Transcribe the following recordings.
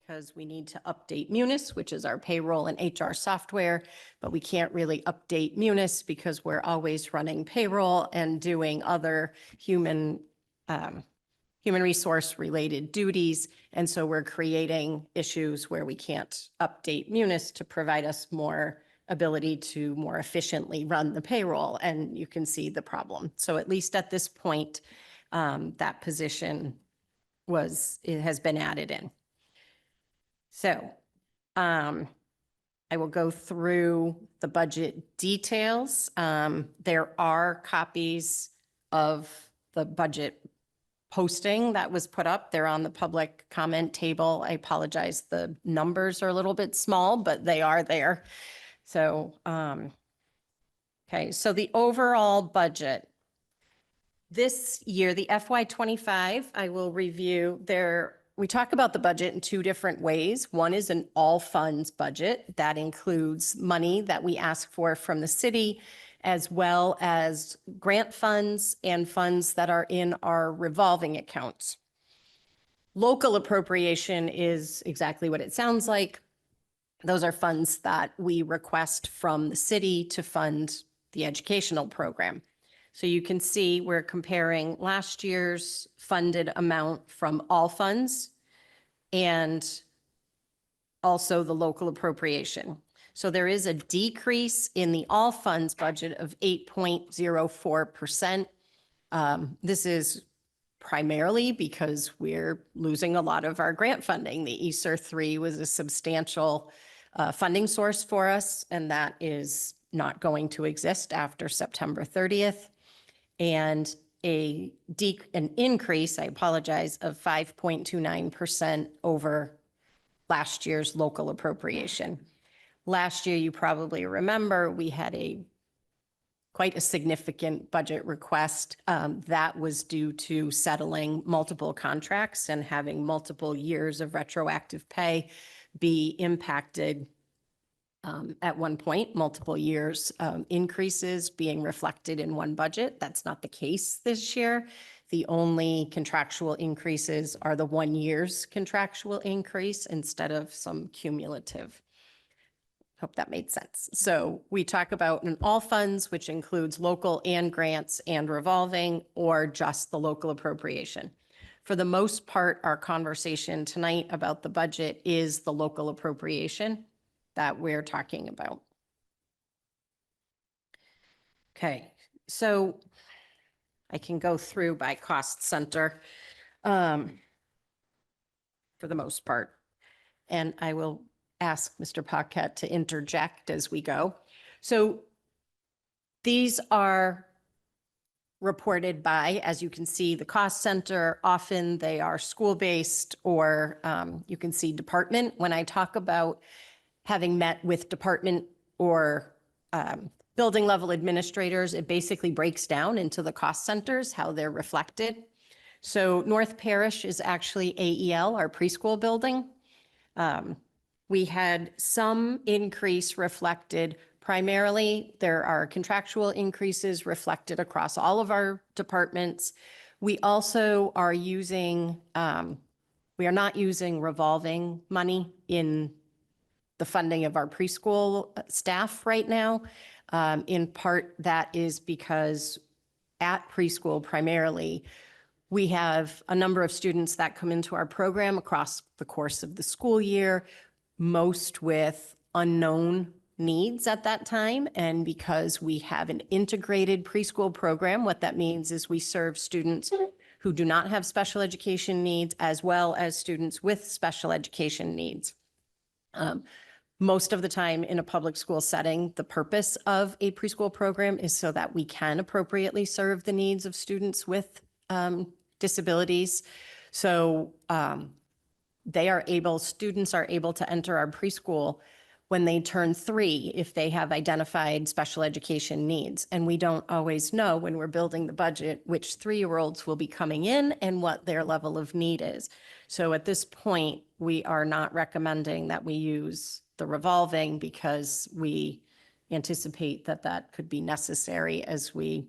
because we need to update Munis, which is our payroll and HR software, but we can't really update Munis because we're always running payroll and doing other human resource related duties. And so we're creating issues where we can't update Munis to provide us more ability to more efficiently run the payroll. And you can see the problem. So at least at this point, that position it has been added in. So I will go through the budget details. There are copies of the budget posting that was put up. They're on the public comment table. I apologize. The numbers are a little bit small, but they are there. So, okay. So the overall budget this year, the FY25, I will review there. We talk about the budget in two different ways. One is an all funds budget that includes money that we ask for from the city, as well as grant funds and funds that are in our revolving accounts. Local appropriation is exactly what it sounds like. Those are funds that we request from the city to fund the educational program. So you can see we're comparing last year's funded amount from all funds and also the local appropriation. So there is a decrease in the all funds budget of 8.04%. This is primarily because we're losing a lot of our grant funding. The ESSER 3 was a substantial funding source for us, and that is not going to exist after September 30th. And an increase, I apologize, of 5.29% over last year's local appropriation. Last year, you probably remember, we had quite a significant budget request that was due to settling multiple contracts and having multiple years of retroactive pay be impacted at one point, multiple years increases being reflected in one budget. That's not the case this year. The only contractual increases are the 1 year's contractual increase instead of some cumulative. Hope that made sense. So we talk about an all funds, which includes local and grants and revolving, or just the local appropriation. For the most part, our conversation tonight about the budget is the local appropriation that we're talking about. Okay, so I can go through by cost center for the most part, and I will ask Mr. Paquette to interject as we go. So these are reported by, as you can see, the cost center. Often they are school-based, or you can see department. When I talk about having met with department or building level administrators, it basically breaks down into the cost centers, how they're reflected. So North Parish is actually AEL, our preschool building. We had some increase reflected. Primarily, there are contractual increases reflected across all of our departments. We also are using, we are not using revolving money in the funding of our preschool staff right now. In part, that is because at preschool primarily, we have a number of students that come into our program across the course of the school year, most with unknown needs at that time. And because we have an integrated preschool program, what that means is we serve students who do not have special education needs, as well as students with special education needs. Most of the time in a public school setting, the purpose of a preschool program is so that we can appropriately serve the needs of students with disabilities. So students are able to enter our preschool when they turn 3 if they have identified special education needs. And we don't always know when we're building the budget which 3-year-olds will be coming in and what their level of need is. So at this point, we are not recommending that we use the revolving because we anticipate that that could be necessary as we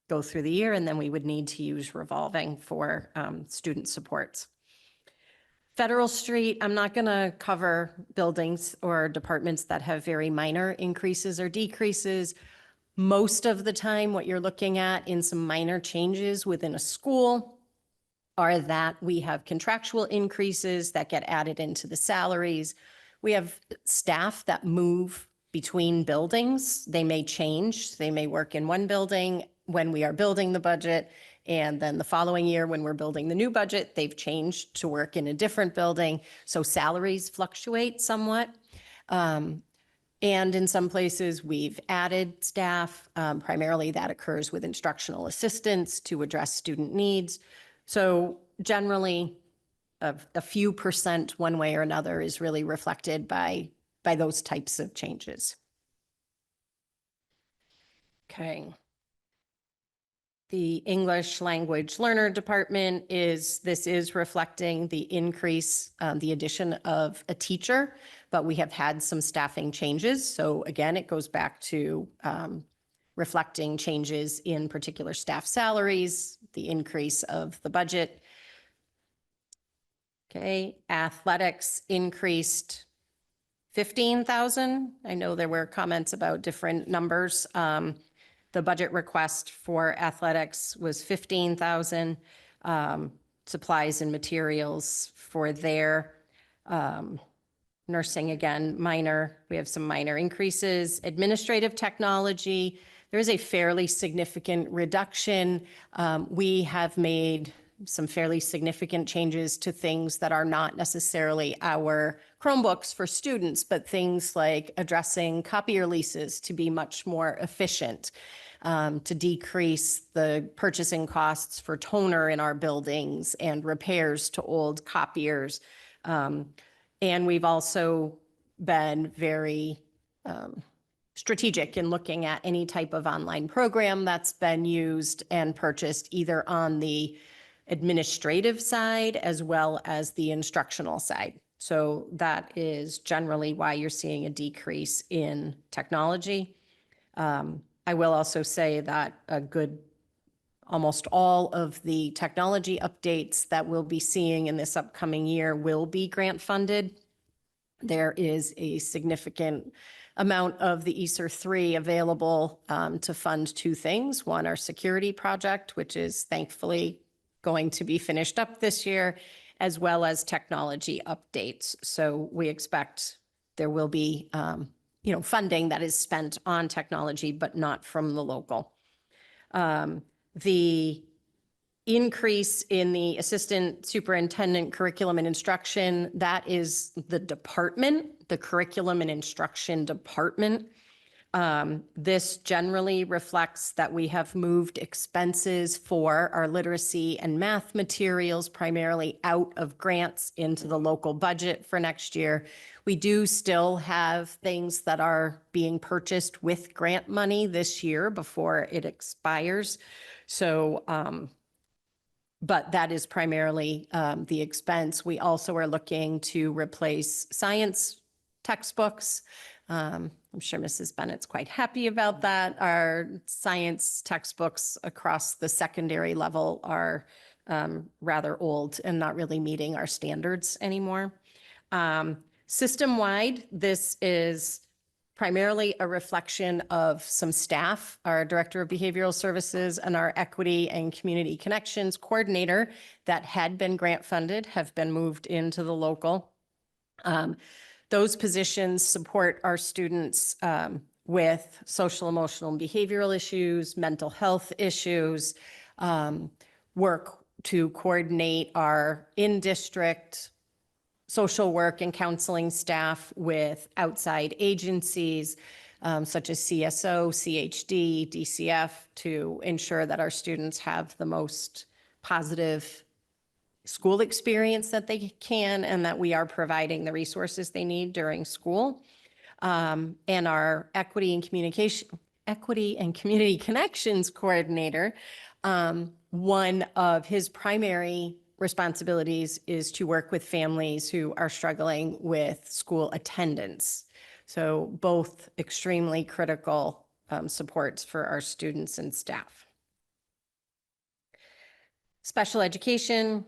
go through the year, and then we would need to use revolving for student supports. Federal Street, I'm not going to cover buildings or departments that have very minor increases or decreases. Most of the time, what you're looking at in some minor changes within a school are that we have contractual increases that get added into the salaries. We have staff that move between buildings. They may change. They may work in one building when we are building the budget. And then the following year, when we're building the new budget, they've changed to work in a different building. So salaries fluctuate somewhat. And in some places, we've added staff. Primarily, that occurs with instructional assistants to address student needs. So generally, a few percent one way or another is really reflected by those types of changes. Okay. The English language learner department this is reflecting the increase, the addition of a teacher, but we have had some staffing changes. So again, it goes back to reflecting changes in particular staff salaries, the increase of the budget. Okay, athletics increased 15,000. I know there were comments about different numbers. The budget request for athletics was 15,000. Supplies and materials for their nursing, again, minor. We have some minor increases. Administrative technology, there is a fairly significant reduction. We have made some fairly significant changes to things that are not necessarily our Chromebooks for students, but things like addressing copier leases to be much more efficient, to decrease the purchasing costs for toner in our buildings and repairs to old copiers. And we've also been very strategic in looking at any type of online program that's been used and purchased either on the administrative side as well as the instructional side. So that is generally why you're seeing a decrease in technology. I will also say that almost all of the technology updates that we'll be seeing in this upcoming year will be grant funded. There is a significant amount of the ESER 3 available to fund two things. One, our security project, which is thankfully going to be finished up this year, as well as technology updates. So we expect there will be funding that is spent on technology, but not from the local. The increase in the assistant superintendent curriculum and instruction, that is the department, the curriculum and instruction department. This generally reflects that we have moved expenses for our literacy and math materials primarily out of grants into the local budget for next year. We do still have things that are being purchased with grant money this year before it expires. So, but that is primarily the expense. We also are looking to replace science textbooks. I'm sure Mrs. Bennett's quite happy about that. Our science textbooks across the secondary level are rather old and not really meeting our standards anymore. System-wide, this is primarily a reflection of some staff. Our Director of Behavioral Services and our Equity and Community Connections Coordinator that had been grant funded have been moved into the local. Those positions support our students with social, emotional, and behavioral issues, mental health issues, work to coordinate our in-district social work and counseling staff with outside agencies such as CSO, CHD, DCF to ensure that our students have the most positive school experience that they can and that we are providing the resources they need during school. And our Equity and Community Connections Coordinator, one of his primary responsibilities is to work with families who are struggling with school attendance. So both extremely critical supports for our students and staff. Special education,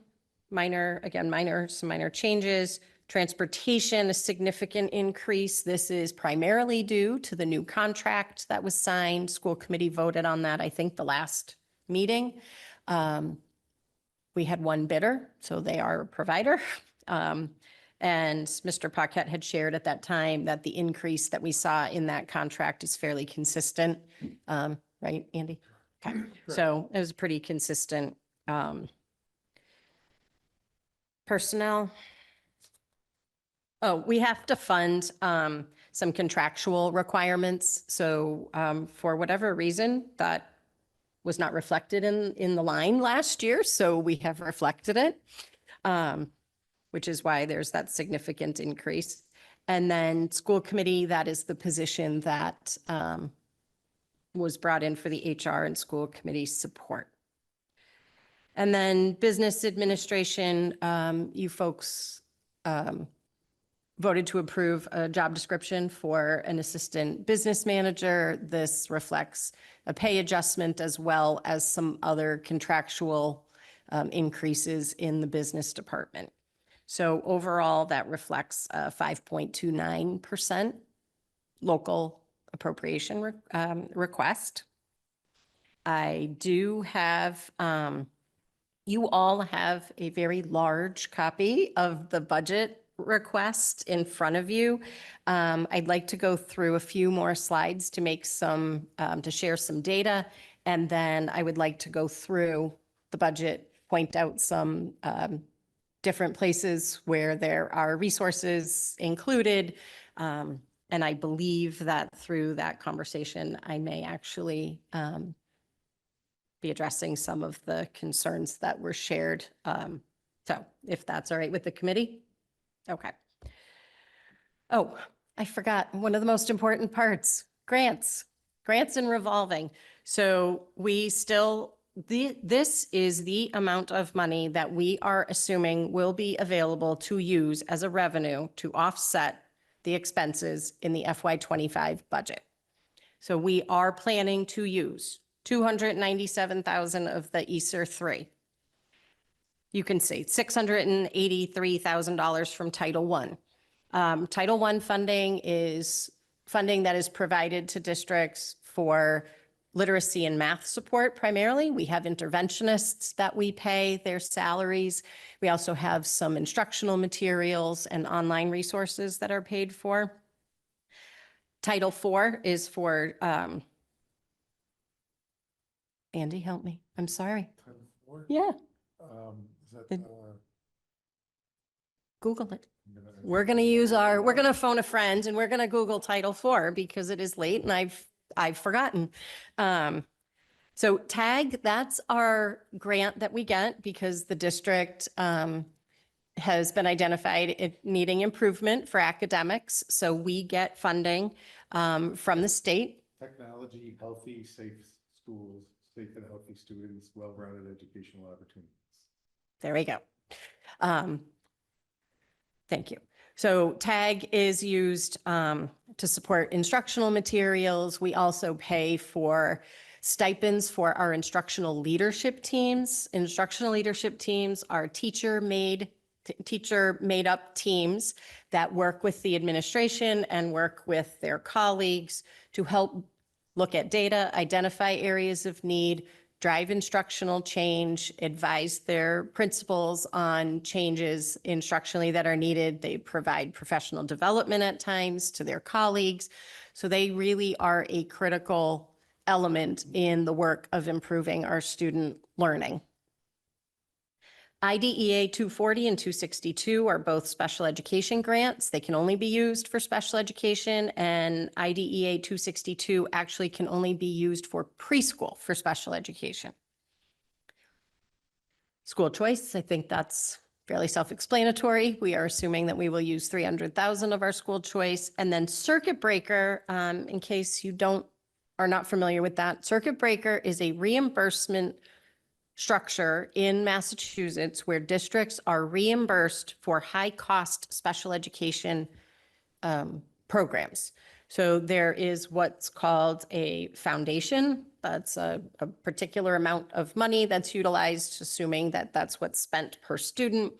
some minor changes. Transportation, a significant increase. This is primarily due to the new contract that was signed. School committee voted on that, I think, the last meeting. We had one bidder, so they are a provider. And Mr. Paquette had shared at that time that the increase that we saw in that contract is fairly consistent. Right, Andy? Okay, so it was pretty consistent. Personnel. Oh, we have to fund some contractual requirements. So for whatever reason, that was not reflected in the line last year. So we have reflected it, which is why there's that significant increase. And then school committee, that is the position that was brought in for the HR and school committee support. And then business administration, you folks voted to approve a job description for an assistant business manager. This reflects a pay adjustment as well as some other contractual increases in the business department. So overall, that reflects a 5.29% local appropriation request. I do have, you all have a very large copy of the budget request in front of you. I'd like to go through a few more slides to make some, to share some data. And then I would like to go through the budget, point out some different places where there are resources included. And I believe that through that conversation, I may actually be addressing some of the concerns that were shared. So if that's all right with the committee. Okay. Oh, I forgot one of the most important parts, grants and revolving. So we still, this is the amount of money that we are assuming will be available to use as a revenue to offset the expenses in the FY25 budget. So we are planning to use $297,000 of the ESER 3. You can see $683,000 from Title I. Title I funding is funding that is provided to districts for literacy and math support primarily. We have interventionists that we pay their salaries. We also have some instructional materials and online resources that are paid for. Title IV is for, Andy, help me. I'm sorry. Title IV? Yeah. Is that, Google it. We're going to use our, we're going to phone a friend and we're going to Google Title IV because it is late and I've forgotten. So TAG, that's our grant that we get because the district has been identified needing improvement for academics. So we get funding from the state. Technology, healthy, safe schools, safe and healthy students, well-rounded educational opportunities. There we go. Thank you. So TAG is used to support instructional materials. We also pay for stipends for our instructional leadership teams. Instructional leadership teams are teacher-made up teams that work with the administration and work with their colleagues to help look at data, identify areas of need, drive instructional change, advise their principals on changes instructionally that are needed. They provide professional development at times to their colleagues. So they really are a critical element in the work of improving our student learning. IDEA 240 and 262 are both special education grants. They can only be used for special education, and IDEA 262 actually can only be used for preschool for special education. School choice, I think that's fairly self-explanatory. We are assuming that we will use 300,000 of our school choice. And then circuit breaker, in case you are not familiar with that, circuit breaker is a reimbursement structure in Massachusetts where districts are reimbursed for high-cost special education programs. So there is what's called a foundation. That's a particular amount of money that's utilized, assuming that that's what's spent per student.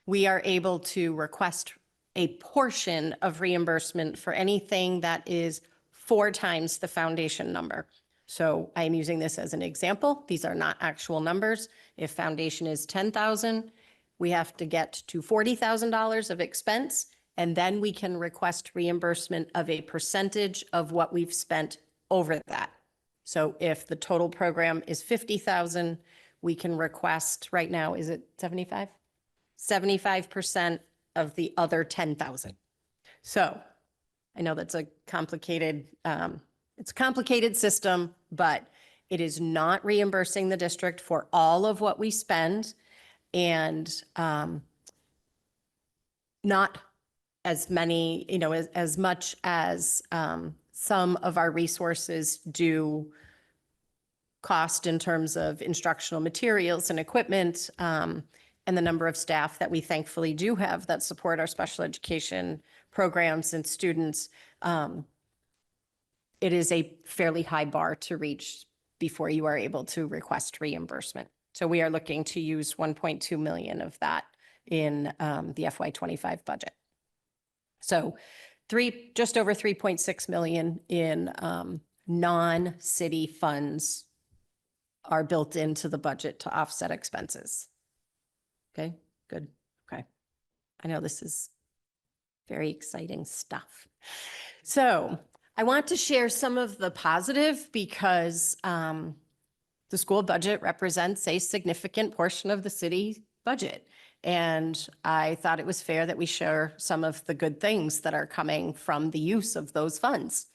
We are able to request a portion of reimbursement for anything that is 4 times the foundation number. So I'm using this as an example. These are not actual numbers. If foundation is 10,000, we have to get to $40,000 of expense, and then we can request reimbursement of a percentage of what we've spent over that. So if the total program is 50,000, we can request, right now, is it 75? 75% of the other 10,000. So I know that's a complicated, it's a complicated system, but it is not reimbursing the district for all of what we spend, and not as many, as much as some of our resources do cost in terms of instructional materials and equipment, and the number of staff that we thankfully do have that support our special education programs and students. It is a fairly high bar to reach before you are able to request reimbursement. So we are looking to use 1.2 million of that in the FY25 budget. So just over 3.6 million in non-city funds are built into the budget to offset expenses. Okay, good. Okay. I know this is very exciting stuff. So I want to share some of the positive, because the school budget represents a significant portion of the city budget. And I thought it was fair that we share some of the good things that are coming from the use of those funds.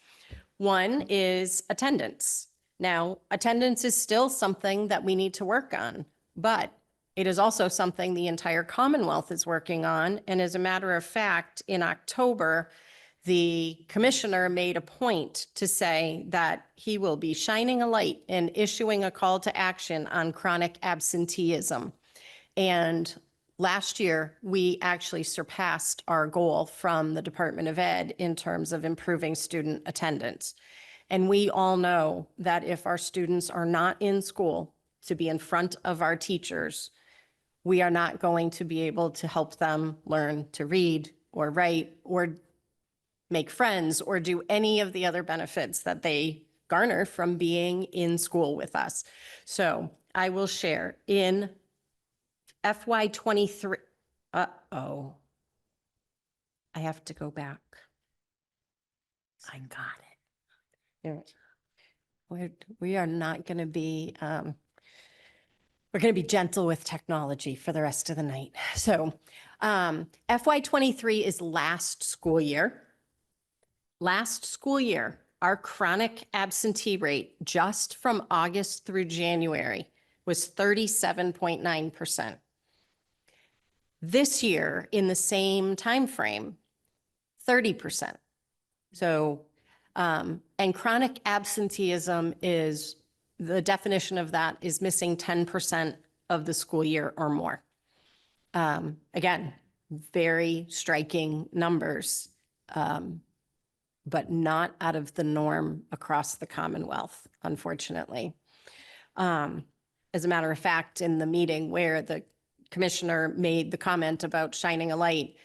One is attendance. Now, attendance is still something that we need to work on, but it is also something the entire Commonwealth is working on. And as a matter of fact, in October, the commissioner made a point to say that he will be shining a light and issuing a call to action on chronic absenteeism. And last year, we actually surpassed our goal from the Department of Ed in terms of improving student attendance. And we all know that if our students are not in school to be in front of our teachers, we are not going to be able to help them learn to read or write or make friends or do any of the other benefits that they garner from being in school with us. So I will share in FY23. Uh-oh. I have to go back. I got it. We are not going to be, we're going to be gentle with technology for the rest of the night. So FY23 is last school year. Last school year, our chronic absentee rate just from August through January was 37.9%. This year, in the same time frame, 30%. So, and chronic absenteeism is, the definition of that is missing 10% of the school year or more. Again, very striking numbers, but not out of the norm across the Commonwealth, unfortunately. As a matter of fact, in the meeting where the commissioner made the comment about shining a light,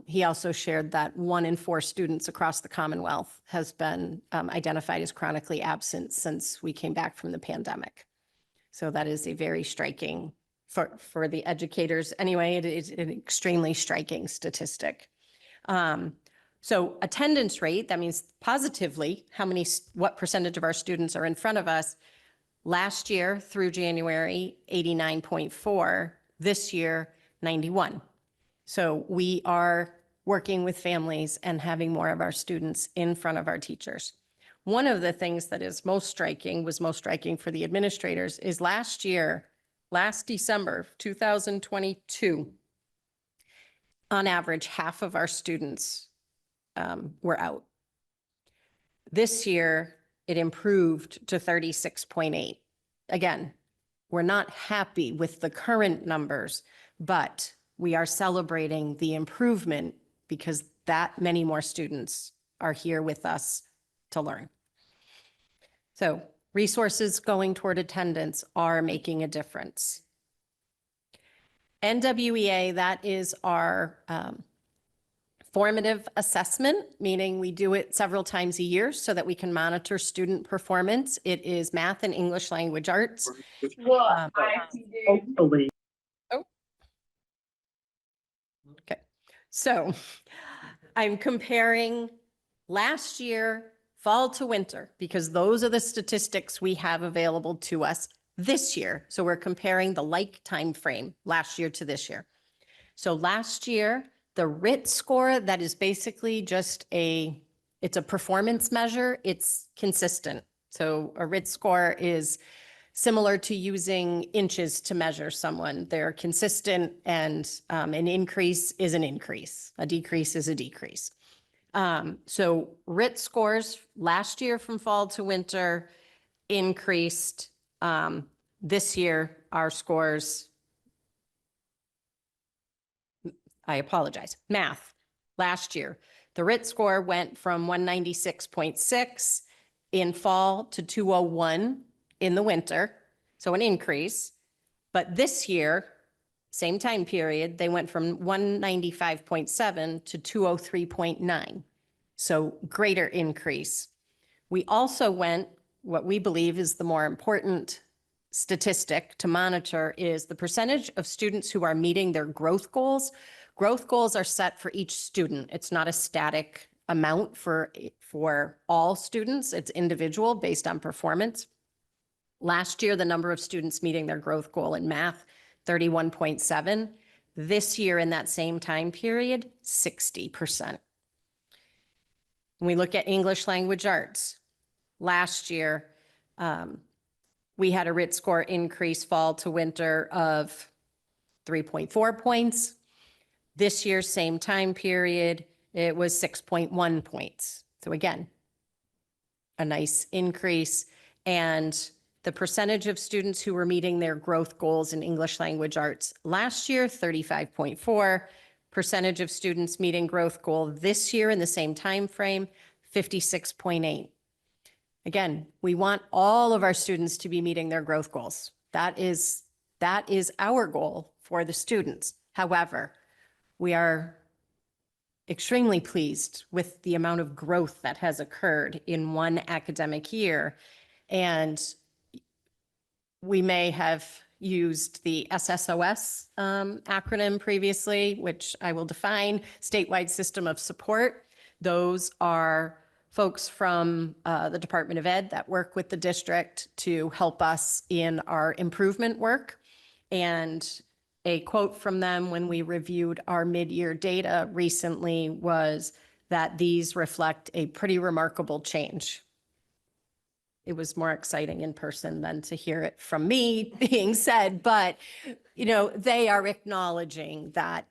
he also shared that 1 in 4 students across the Commonwealth has been identified as chronically absent since we came back from the pandemic. So that is a very striking, for the educators anyway, it is an extremely striking statistic. So attendance rate, that means positively, what percentage of our students are in front of us. Last year through January, 89.4, this year, 91. So we are working with families and having more of our students in front of our teachers. One of the things that is most striking for the administrators is last December, 2022, on average, half of our students were out. This year, it improved to 36.8. Again, we're not happy with the current numbers, but we are celebrating the improvement because that many more students are here with us to learn. So resources going toward attendance are making a difference. NWEA, that is our formative assessment, meaning we do it several times a year so that we can monitor student performance. It is math and English language arts. Hopefully. Oh. Okay, so I'm comparing last year, fall to winter, because those are the statistics we have available to us this year. So we're comparing the like time frame last year to this year. So last year, the RIT score, that is basically just it's a performance measure. It's consistent. So a RIT score is similar to using inches to measure someone. They're consistent, and an increase is an increase. A decrease is a decrease. So RIT scores last year from fall to winter increased. This year, our scores, I apologize, math, last year, the RIT score went from 196.6 in fall to 201 in the winter, so an increase. But this year, same time period, they went from 195.7 to 203.9, so greater increase. We also went, what we believe is the more important statistic to monitor is the percentage of students who are meeting their growth goals. Growth goals are set for each student. It's not a static amount for all students. It's individual based on performance. Last year, the number of students meeting their growth goal in math, 31.7. This year, in that same time period, 60%. When we look at English language arts, last year, we had a RIT score increase fall to winter of 3.4 points. This year, same time period, it was 6.1 points. So again, a nice increase. And the percentage of students who were meeting their growth goals in English language arts last year, 35.4. Percentage of students meeting growth goal this year in the same time frame, 56.8. Again, we want all of our students to be meeting their growth goals. That is our goal for the students. However, we are extremely pleased with the amount of growth that has occurred in one academic year. And we may have used the SSOS acronym previously, which I will define, Statewide System of Support. Those are folks from the Department of Ed that work with the district to help us in our improvement work. And a quote from them when we reviewed our mid-year data recently was that these reflect a pretty remarkable change. It was more exciting in person than to hear it from me being said, but they are acknowledging that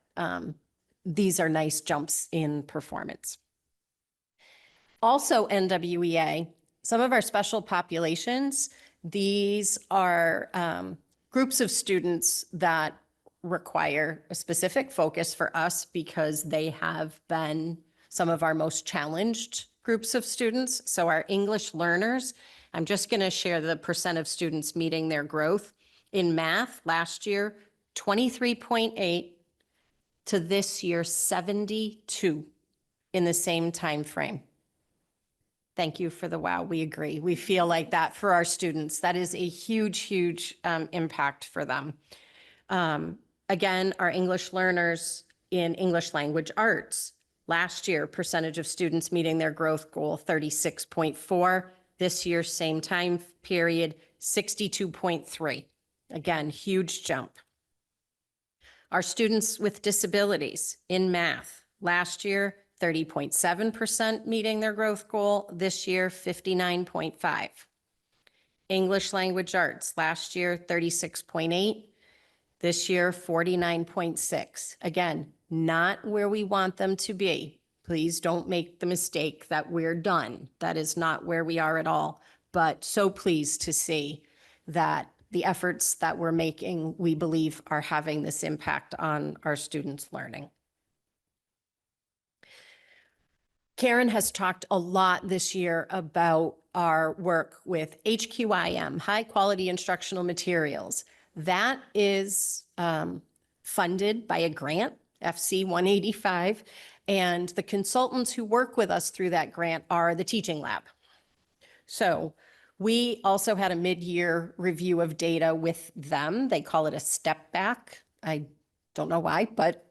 these are nice jumps in performance. Also, NWEA, some of our special populations, these are groups of students that require a specific focus for us because they have been some of our most challenged groups of students. So our English learners, I'm just going to share the percent of students meeting their growth. In math, last year, 23.8 to this year, 72 in the same time frame. Thank you for the wow. We agree. We feel like that for our students. That is a huge, huge impact for them. Again, our English learners in English language arts, last year, percentage of students meeting their growth goal, 36.4. This year, same time period, 62.3. Again, huge jump. Our students with disabilities in math, last year, 30.7% meeting their growth goal. This year, 59.5. English language arts, last year, 36.8. This year, 49.6. Again, not where we want them to be. Please don't make the mistake that we're done. That is not where we are at all. But so pleased to see that the efforts that we're making, we believe, are having this impact on our students' learning. Karen has talked a lot this year about our work with HQIM, high quality instructional materials. That is funded by a grant, FC 185, and the consultants who work with us through that grant are the teaching lab. So we also had a mid-year review of data with them. They call it a step back. I don't know why, but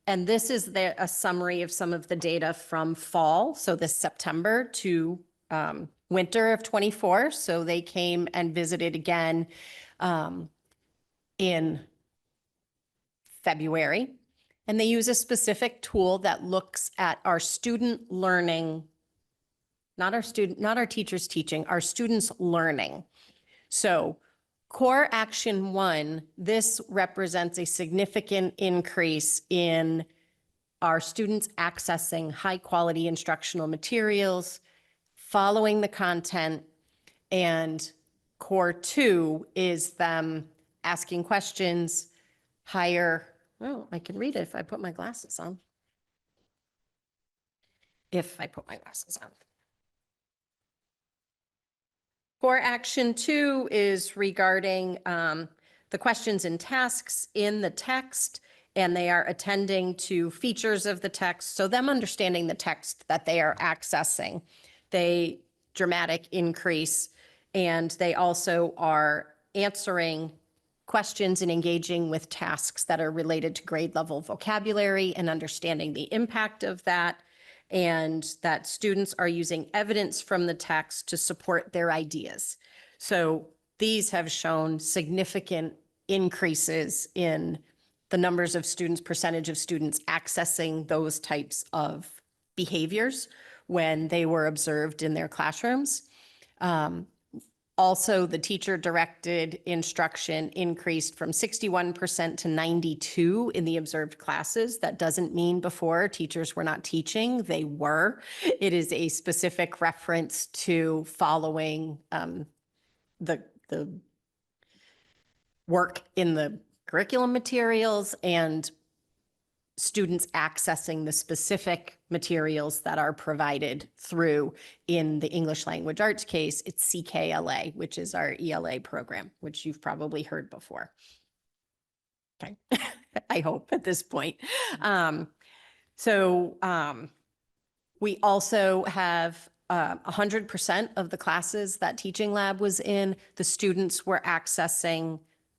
and this is a summary of some of the data from fall, so this September to winter of 24. So they came and visited again in February, and they use a specific tool that looks at our student learning, not our teachers teaching, our students learning. So core action 1, this represents a significant increase in our students accessing high quality instructional materials, following the content, and core 2 is them asking questions, oh, I can read it if I put my glasses on. Core action 2 is regarding the questions and tasks in the text, and they are attending to features of the text. So them understanding the text that they are accessing, they dramatic increase, and they also are answering questions and engaging with tasks that are related to grade level vocabulary and understanding the impact of that, and that students are using evidence from the text to support their ideas. So these have shown significant increases in the numbers of students, percentage of students accessing those types of behaviors when they were observed in their classrooms. Also, the teacher-directed instruction increased from 61% to 92% in the observed classes. That doesn't mean before teachers were not teaching, they were. It is a specific reference to following the work in the curriculum materials and students accessing the specific materials that are provided through, in the English language arts case, it's CKLA, which is our ELA program, which you've probably heard before. Okay, I hope at this point. We also have 100% of the classes that Teaching Lab was in, the students were accessing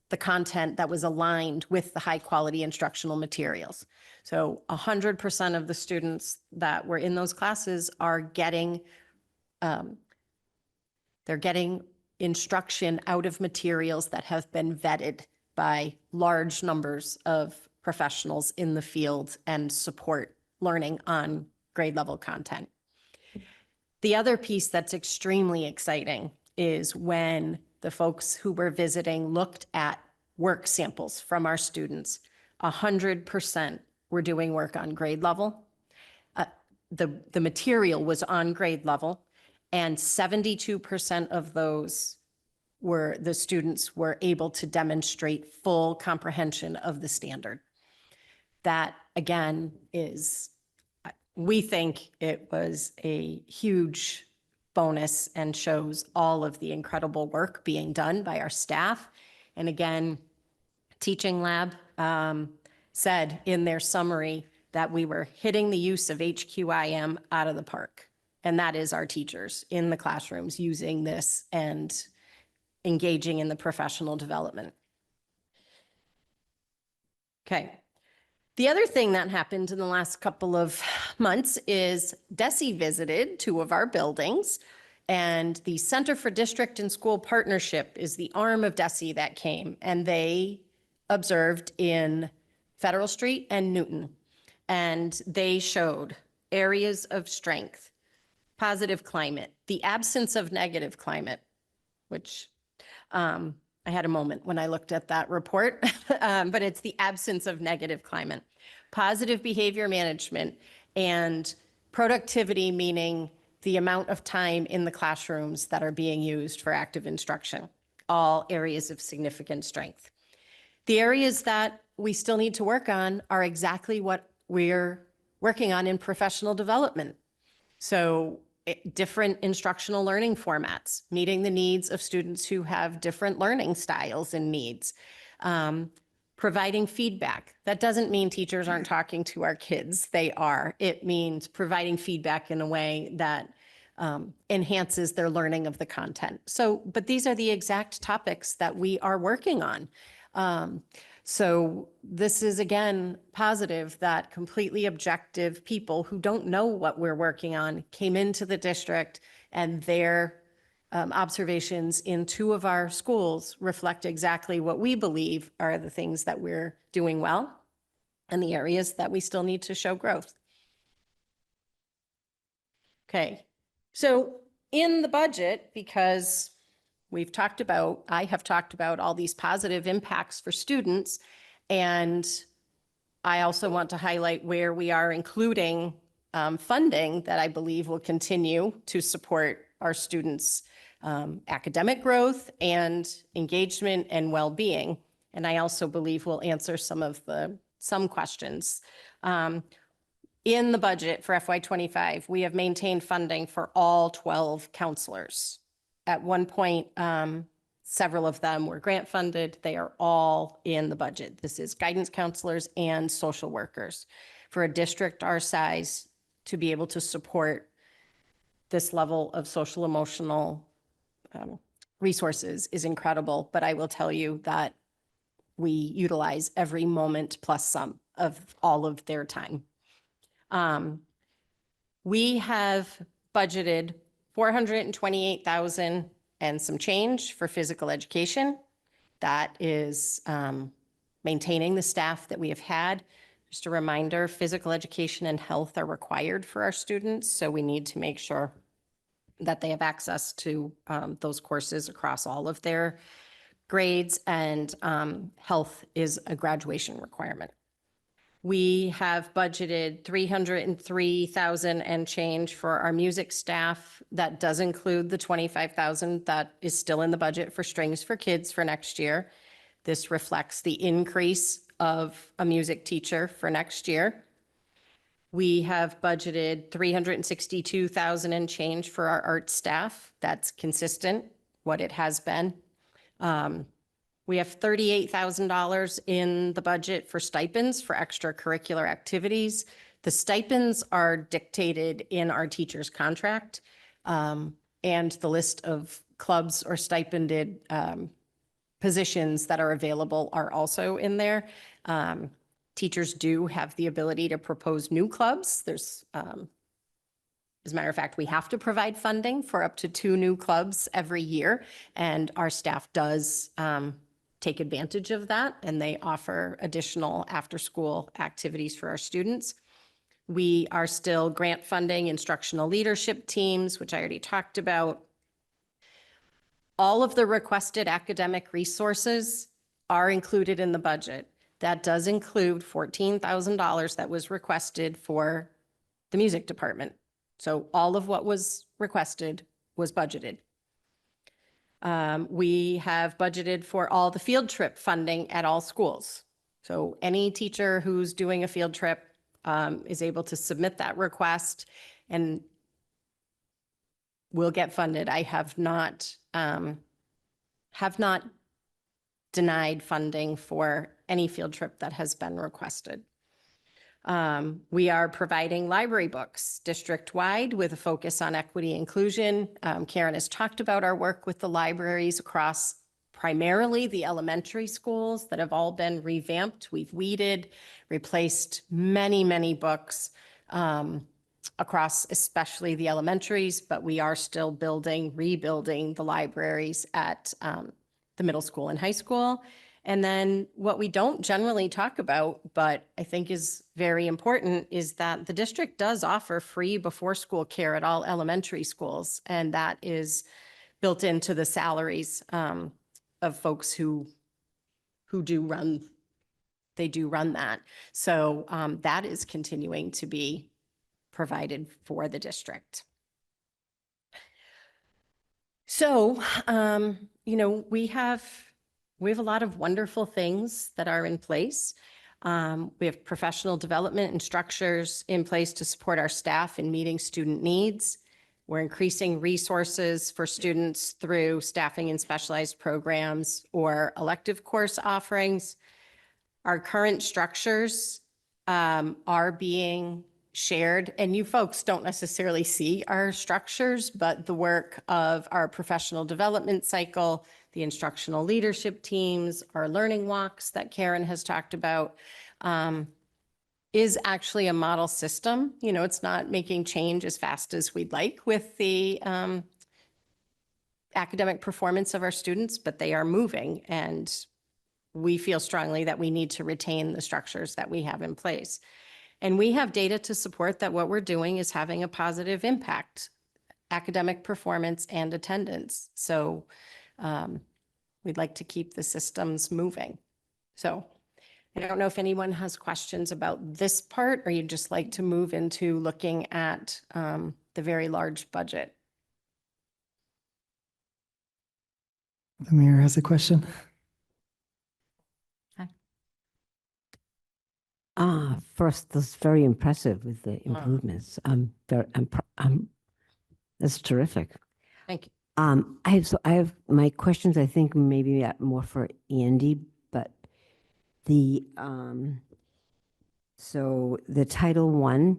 the content that was aligned with the high quality instructional materials. So 100% of the students that were in those classes are getting, they're getting instruction out of materials that have been vetted by large numbers of professionals in the field and support learning on grade level content. The other piece that's extremely exciting is when the folks who were visiting looked at work samples from our students. 100% were doing work on grade level. The material was on grade level, and 72% of those were the students were able to demonstrate full comprehension of the standard. That, again, is, we think it was a huge bonus and shows all of the incredible work being done by our staff. And again, Teaching Lab said in their summary that we were hitting the use of HQIM out of the park. And that is our teachers in the classrooms using this and engaging in the professional development. Okay. The other thing that happened in the last couple of months is DESE visited 2 of our buildings, and the Center for District and School Partnership is the arm of DESE that came, and they observed in Federal Street and Newton, and they showed areas of strength, positive climate, the absence of negative climate, which I had a moment when I looked at that report, but it's the absence of negative climate, positive behavior management, and productivity, meaning the amount of time in the classrooms that are being used for active instruction, all areas of significant strength. The areas that we still need to work on are exactly what we're working on in professional development. So different instructional learning formats, meeting the needs of students who have different learning styles and needs. Providing feedback. That doesn't mean teachers aren't talking to our kids. They are. It means providing feedback in a way that enhances their learning of the content. So, but these are the exact topics that we are working on. So this is, again, positive that completely objective people who don't know what we're working on came into the district, and their observations in 2 of our schools reflect exactly what we believe are the things that we're doing well and the areas that we still need to show growth. Okay, so in the budget, because I have talked about all these positive impacts for students, and I also want to highlight where we are including funding that I believe will continue to support our students' academic growth and engagement and well-being. And I also believe will answer some questions. In the budget for FY25, we have maintained funding for all 12 counselors. At one point, several of them were grant funded. They are all in the budget. This is guidance counselors and social workers. For a district our size to be able to support this level of social emotional resources is incredible. But I will tell you that we utilize every moment plus some of all of their time. We have budgeted 428,000 and some change for physical education. That is maintaining the staff that we have had. Just a reminder, physical education and health are required for our students, so we need to make sure that they have access to those courses across all of their grades, and health is a graduation requirement. We have budgeted 303,000 and change for our music staff. That does include the 25,000 that is still in the budget for Strings for Kids for next year. This reflects the increase of a music teacher for next year. We have budgeted 362,000 and change for our art staff. That's consistent, what it has been. We have $38,000 in the budget for stipends for extracurricular activities. The stipends are dictated in our teacher's contract, and the list of clubs or stipended positions that are available are also in there. Teachers do have the ability to propose new clubs. There's, as a matter of fact, we have to provide funding for up to 2 new clubs every year, and our staff does take advantage of that, and they offer additional after-school activities for our students. We are still grant funding instructional leadership teams, which I already talked about. All of the requested academic resources are included in the budget. That does include $14,000 that was requested for the music department. So all of what was requested was budgeted. We have budgeted for all the field trip funding at all schools. So any teacher who's doing a field trip is able to submit that request and will get funded. I have not denied funding for any field trip that has been requested. We are providing library books district-wide with a focus on equity and inclusion. Karen has talked about our work with the libraries across primarily the elementary schools that have all been revamped. We've weeded, replaced many, many books across especially the elementaries, but we are still rebuilding the libraries at the middle school and high school. And then what we don't generally talk about, but I think is very important, is that the district does offer free before-school care at all elementary schools. And that is built into the salaries of folks who do run that. So that is continuing to be provided for the district. So, we have a lot of wonderful things that are in place. We have professional development and structures in place to support our staff in meeting student needs. We're increasing resources for students through staffing in specialized programs or elective course offerings. Our current structures are being shared, and you folks don't necessarily see our structures, but the work of our professional development cycle, the instructional leadership teams, our learning walks that Karen has talked about, is actually a model system. You know, it's not making change as fast as we'd like with the academic performance of our students, but they are moving, and we feel strongly that we need to retain the structures that we have in place. And we have data to support that what we're doing is having a positive impact, academic performance and attendance. So we'd like to keep the systems moving. So I don't know if anyone has questions about this part, or you'd just like to move into looking at the very large budget. The mayor has a question. First, this is very impressive with the improvements. That's terrific. Thank you. I have my questions, I think maybe more for Andy, but so the Title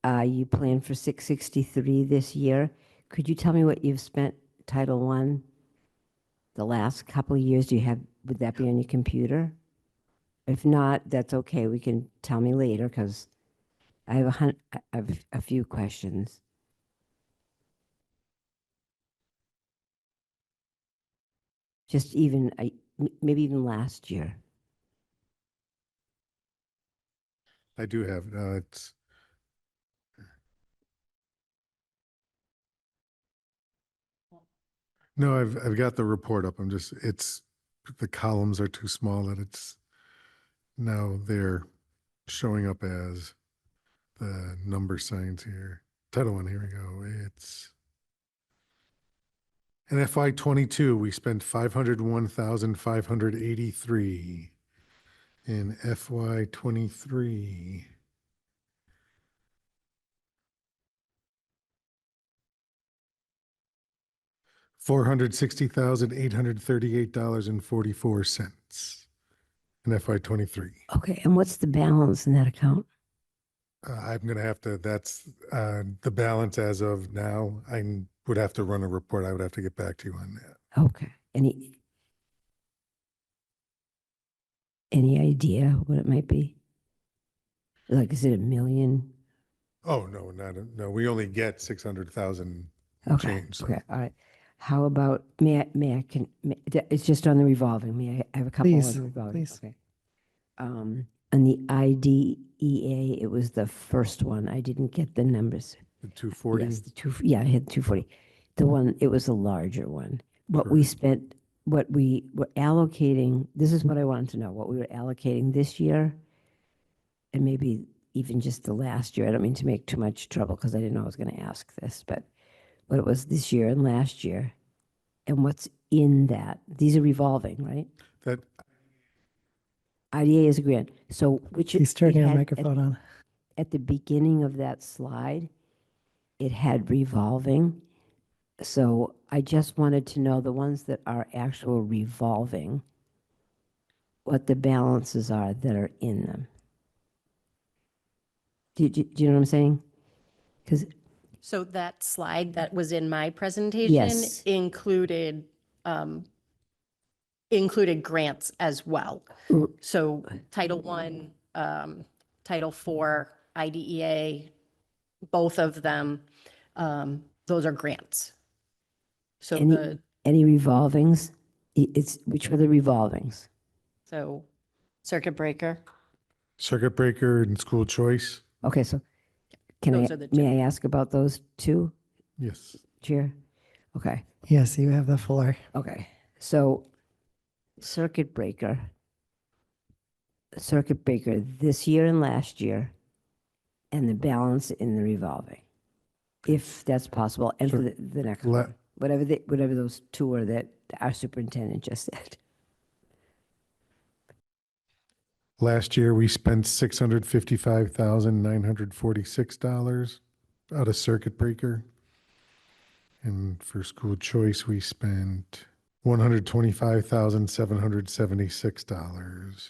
I, you plan for 663 this year. Could you tell me what you've spent Title I the last couple of years? Would that be on your computer? If not, that's okay. We can tell me later because I have a few questions. Just maybe even last year. I do have, it's. No, I've got the report up. The columns are too small that it's, now they're showing up as the number signs here. Title I, here we go. It's in FY22, we spent 501,583. In FY23, $460,838.44 in FY23. Okay, and what's the balance in that account? I'm going to have to, that's the balance as of now. I would have to run a report. I would have to get back to you on that. Okay. Any idea what it might be? Like, is it $1 million? Oh, no, no. We only get 600,000 Okay. change. So. Okay. All right. How about, it's just on the revolving. I have a couple Please, on the revolving. please. Okay. On the IDEA, it was the first one. I didn't get the numbers. The 240? Yes, I had 240. The one, it was a larger one. What we spent, what we were allocating, this is what I wanted to know, what we were allocating this year, and maybe even just the last year. I don't mean to make too much trouble because I didn't know I was going to ask this, but what it was this year and last year, and what's in that. These are revolving, right? That IDA is a grant. So which Please turn your microphone on. At the beginning of that slide, it had revolving. So I just wanted to know the ones that are actual revolving, what the balances are that are in them. Do you know what I'm saying? Because So that slide that was in my presentation Yes. included grants as well. So Title I, Title IV, IDEA, both of them, those are grants. So any revolvings? Which were the revolvings? so circuit breaker, circuit breaker and school choice. Okay, so Those are the two. may I ask about those two, Yes. Chair? Okay. Yes, you have the floor. Okay, so circuit breaker this year and last year, and the balance in the revolving, if that's possible, and for the next one, whatever those two are that our superintendent just said. Last year, we spent $655,946 out of circuit breaker. And for school choice, we spent $125,776.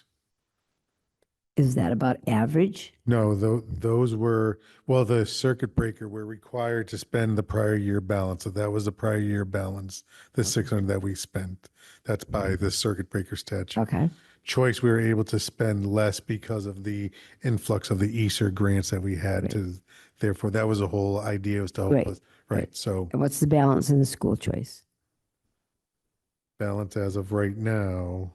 Is that about average? No, those were, well, the circuit breaker, we're required to spend the prior year balance. So that was the prior year balance, the 600 that we spent. That's by the circuit breaker statute. Okay. Choice, we were able to spend less because of the influx of the ESER grants that we had Right. to, therefore, that was the whole idea, was to help Right, us. Right, so And what's the balance in the school choice? balance as of right now,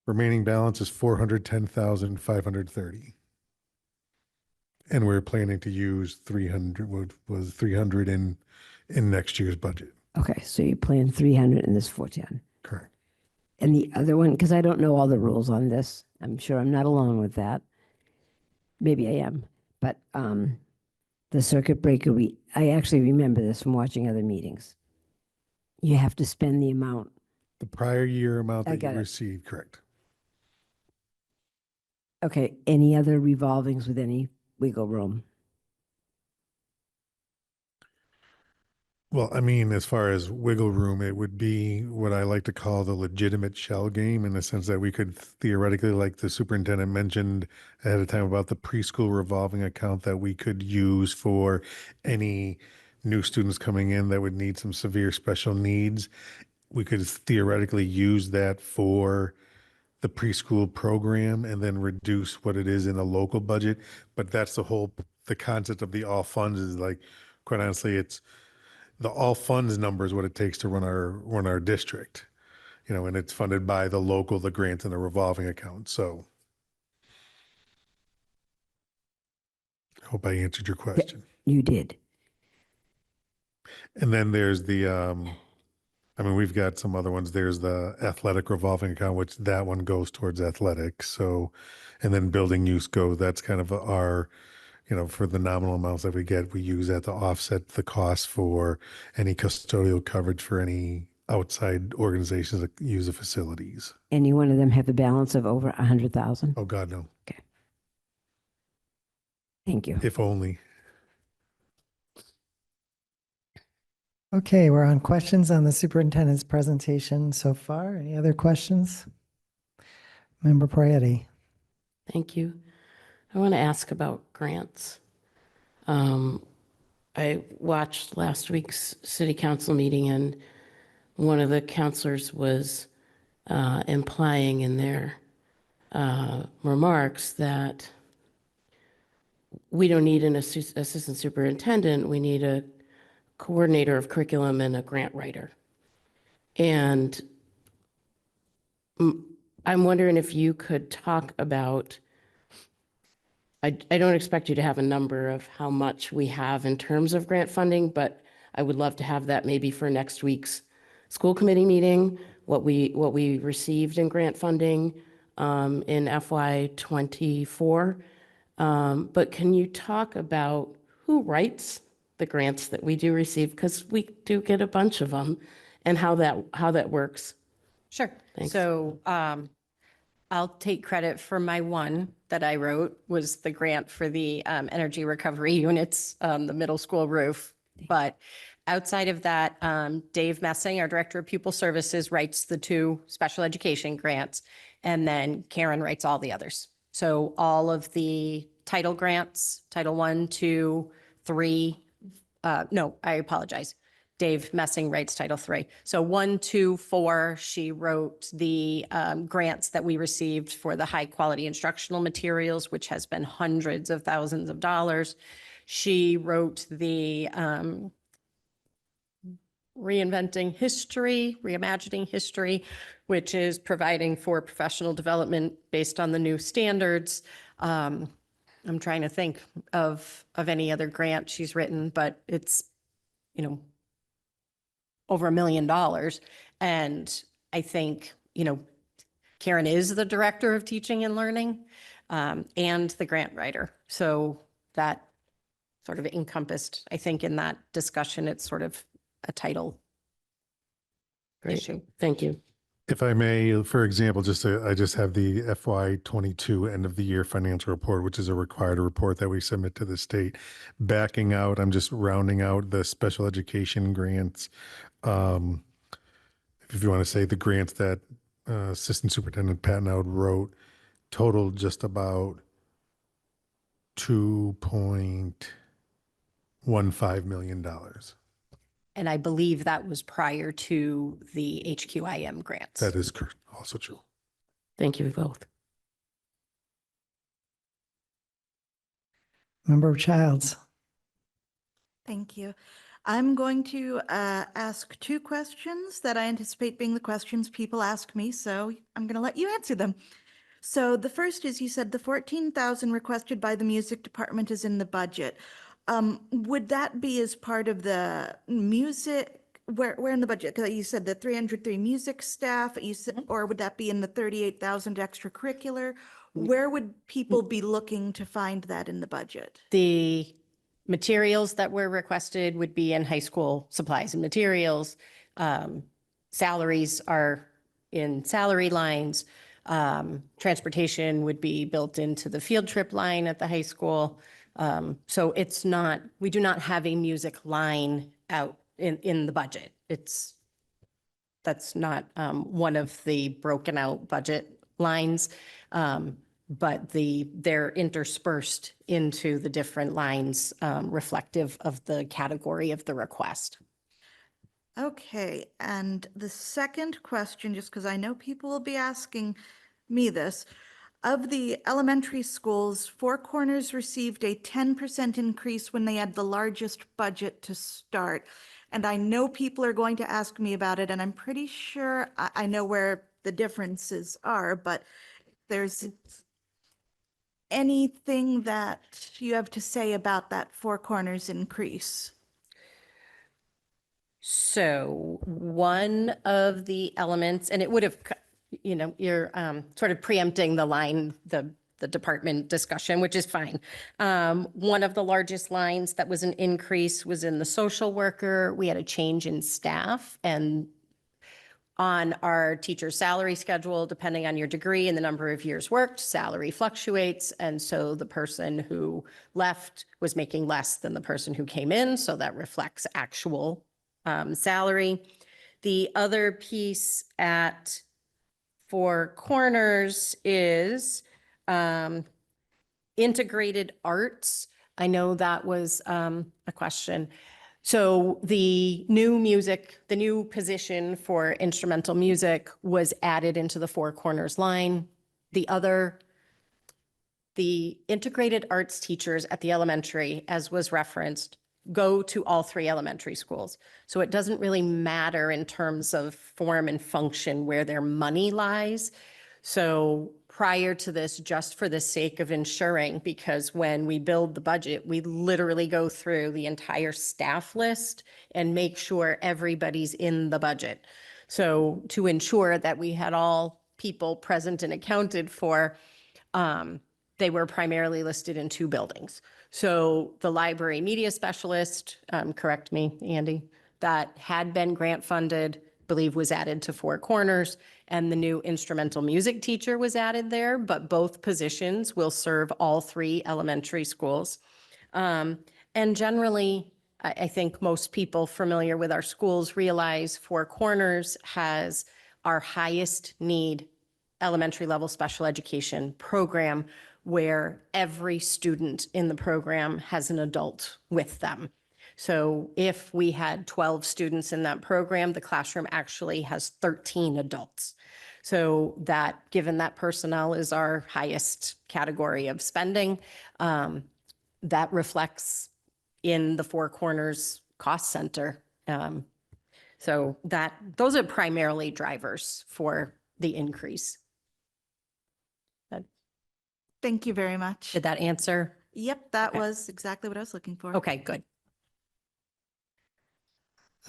remaining balance is 410,530. And we're planning to use 300, what was 300 in next year's budget. Okay, so you plan 300 and this 410. Correct. And the other one, because I don't know all the rules on this, I'm sure I'm not alone with that. Maybe I am, but the circuit breaker, I actually remember this from watching other meetings. You have to spend the amount. The prior year amount I that got you it. received, correct. Okay, any other revolvings with any wiggle room? Well, I mean, as far as wiggle room, it would be what I like to call the legitimate shell game, in the sense that we could theoretically, like the superintendent mentioned ahead of time about the preschool revolving account, that we could use for any new students coming in that would need some severe special needs. We could theoretically use that for the preschool program and then reduce what it is in a local budget. But that's the concept of the all funds is, like, quite honestly, it's the all funds number is what it takes to run our district, and it's funded by the local, the grants, and the revolving account. So I hope I answered your question. You did. And then there's we've got some other ones. There's the athletic revolving account, which that one goes towards athletics. So, and then building use that's kind of our, for the nominal amounts that we get, we use that to offset the cost for any custodial coverage for any outside organizations that use the facilities. Any one of them have a balance of over 100,000? Oh, God, no. Thank you. If only. Okay, we're on questions on the superintendent's presentation so far. Any other questions? Member Poyetti. Thank you. I want to ask about grants. I watched last week's city council meeting, and one of the counselors was implying in their remarks that we don't need an assistant superintendent, we need a coordinator of curriculum and a grant writer. And I'm wondering if you could talk about, I don't expect you to have a number of how much we have in terms of grant funding, but I would love to have that maybe for next week's school committee meeting, what we received in grant funding in FY24. But can you talk about who writes the grants that we do receive? Because we do get a bunch of them, and how that works. Sure. Thanks. So I'll take credit for my one that I wrote, was the grant for the energy recovery units, the middle school roof. But outside of that, Dave Messing, our Director of Pupil Services, writes the 2 special education grants, and then Karen writes all the others. So all of the title grants, Title 1, 2, 3, no, I apologize. Dave Messing writes Title 3. So 1, 2, 4, she wrote the grants that we received for the high quality instructional materials, which has been hundreds of thousands of dollars. She wrote the Reimagining History, which is providing for professional development based on the new standards. I'm trying to think of any other grant she's written, but it's, over $1 million. And I think, Karen is the Director of Teaching and Learning, and the grant writer. So that sort of encompassed, I think, in that discussion, it's sort of a title Great. issue. Thank you. If I may, for example, I just have the FY22 end of the year financial report, which is a required report that we submit to the state. Backing out, I'm just rounding out the special education grants. Um, if you want to say the grants that Assistant Superintendent Pat Nowd wrote, totaled just about $2.15 million. And I believe that was prior to the HQIM grants. That is also true. Thank you both. Member Childs. Thank you. I'm going to ask two questions that I anticipate being the questions people ask me, so I'm going to let you answer them. So the first is, you said the 14,000 requested by the music department is in the budget. Would that be as part of the music? Where in the budget? Because you said the 303 music staff, you said, or would that be in the 38,000 extracurricular? Where would people be looking to find that in the budget? The materials that were requested would be in high school supplies and materials. Salaries are in salary lines. Transportation would be built into the field trip line at the high school. So it's not, we do not have a music line out in the budget. That's not one of the broken out budget lines. But they're interspersed into the different lines reflective of the category of the request. Okay, and the second question, just because I know people will be asking me this, of the elementary schools, Four Corners received a 10% increase when they had the largest budget to start. And I know people are going to ask me about it, and I'm pretty sure I know where the differences are, but there's anything that you have to say about that Four Corners increase? So one of the elements, and it would have, you're sort of preempting the line, the department discussion, which is fine. One of the largest lines that was an increase was in the social worker. We had a change in staff, and on our teacher salary schedule, depending on your degree and the number of years worked, salary fluctuates. And so the person who left was making less than the person who came in. So that reflects actual salary. The other piece at Four Corners is integrated arts. I know that was a question. So the new position for instrumental music was added into the Four Corners line. The integrated arts teachers at the elementary, as was referenced, go to all three elementary schools. So it doesn't really matter in terms of form and function where their money lies. So prior to this, just for the sake of ensuring, because when we build the budget, we literally go through the entire staff list and make sure everybody's in the budget. So to ensure that we had all people present and accounted for, they were primarily listed in two buildings. So the library media specialist, correct me, Andy, that had been grant funded, believe was added to Four Corners, and the new instrumental music teacher was added there, but both positions will serve all three elementary schools. And generally, I think most people familiar with our schools realize Four Corners has our highest need elementary level special education program, where every student in the program has an adult with them. So if we had 12 students in that program, the classroom actually has 13 adults. So that, given that personnel is our highest category of spending, that reflects in the Four Corners cost center. So those are primarily drivers for the increase. Thank you very much. Did that answer? Yep, that Okay. was exactly what I was looking for. Okay, good.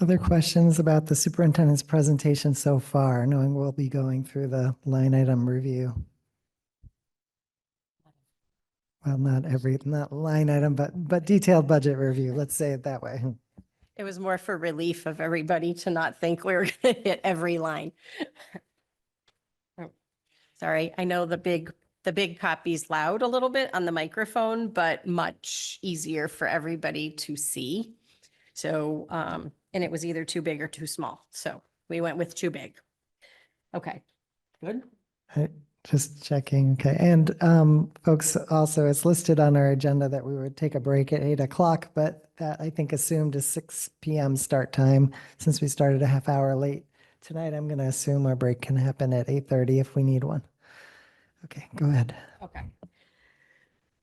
Other questions about the superintendent's presentation so far, knowing we'll be going through the line item review? Well, not line item, but detailed budget review. Let's say it that way. It was more for relief of everybody to not think we were going to hit every line. Sorry, I know the big copy's loud a little bit on the microphone, but much easier for everybody to see. So, and it was either too big or too small. So we went with too big. Okay, good. Just checking. Okay. And folks, also, it's listed on our agenda that we would take a break at 8 o'clock, but that I think assumed a 6 p.m. start time since we started a half hour late. Tonight, I'm going to assume our break can happen at 8:30 if we need one. Okay, go ahead. Okay.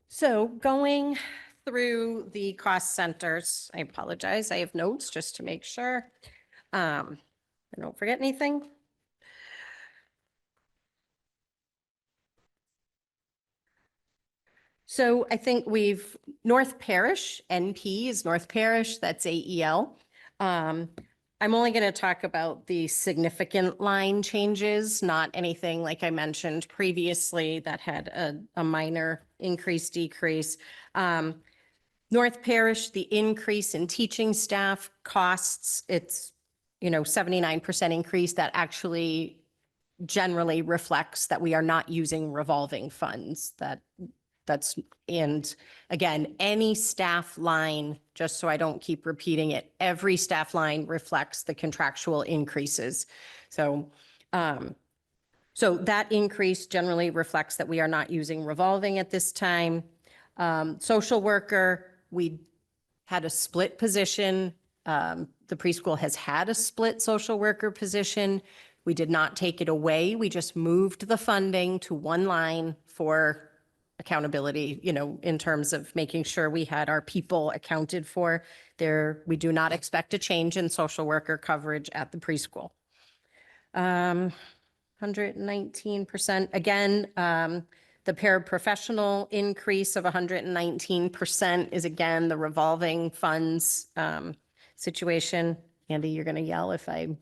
So going through the cost centers, I apologize. I have notes just to make sure. I don't forget anything. So I think North Parish, NP is North Parish, that's AEL. I'm only going to talk about the significant line changes, not anything like I mentioned previously that had a minor increase, decrease. North Parish, the increase in teaching staff costs, it's, 79% increase. That actually generally reflects that we are not using revolving funds. And again, any staff line, just so I don't keep repeating it, every staff line reflects the contractual increases. So that increase generally reflects that we are not using revolving at this time. Social worker, we had a split position. The preschool has had a split social worker position. We did not take it away. We just moved the funding to one line for accountability, in terms of making sure we had our people accounted for there. We do not expect a change in social worker coverage at the preschool. 119%. Again, the paraprofessional increase of 119% is again the revolving funds situation. Andy, you're going to yell if I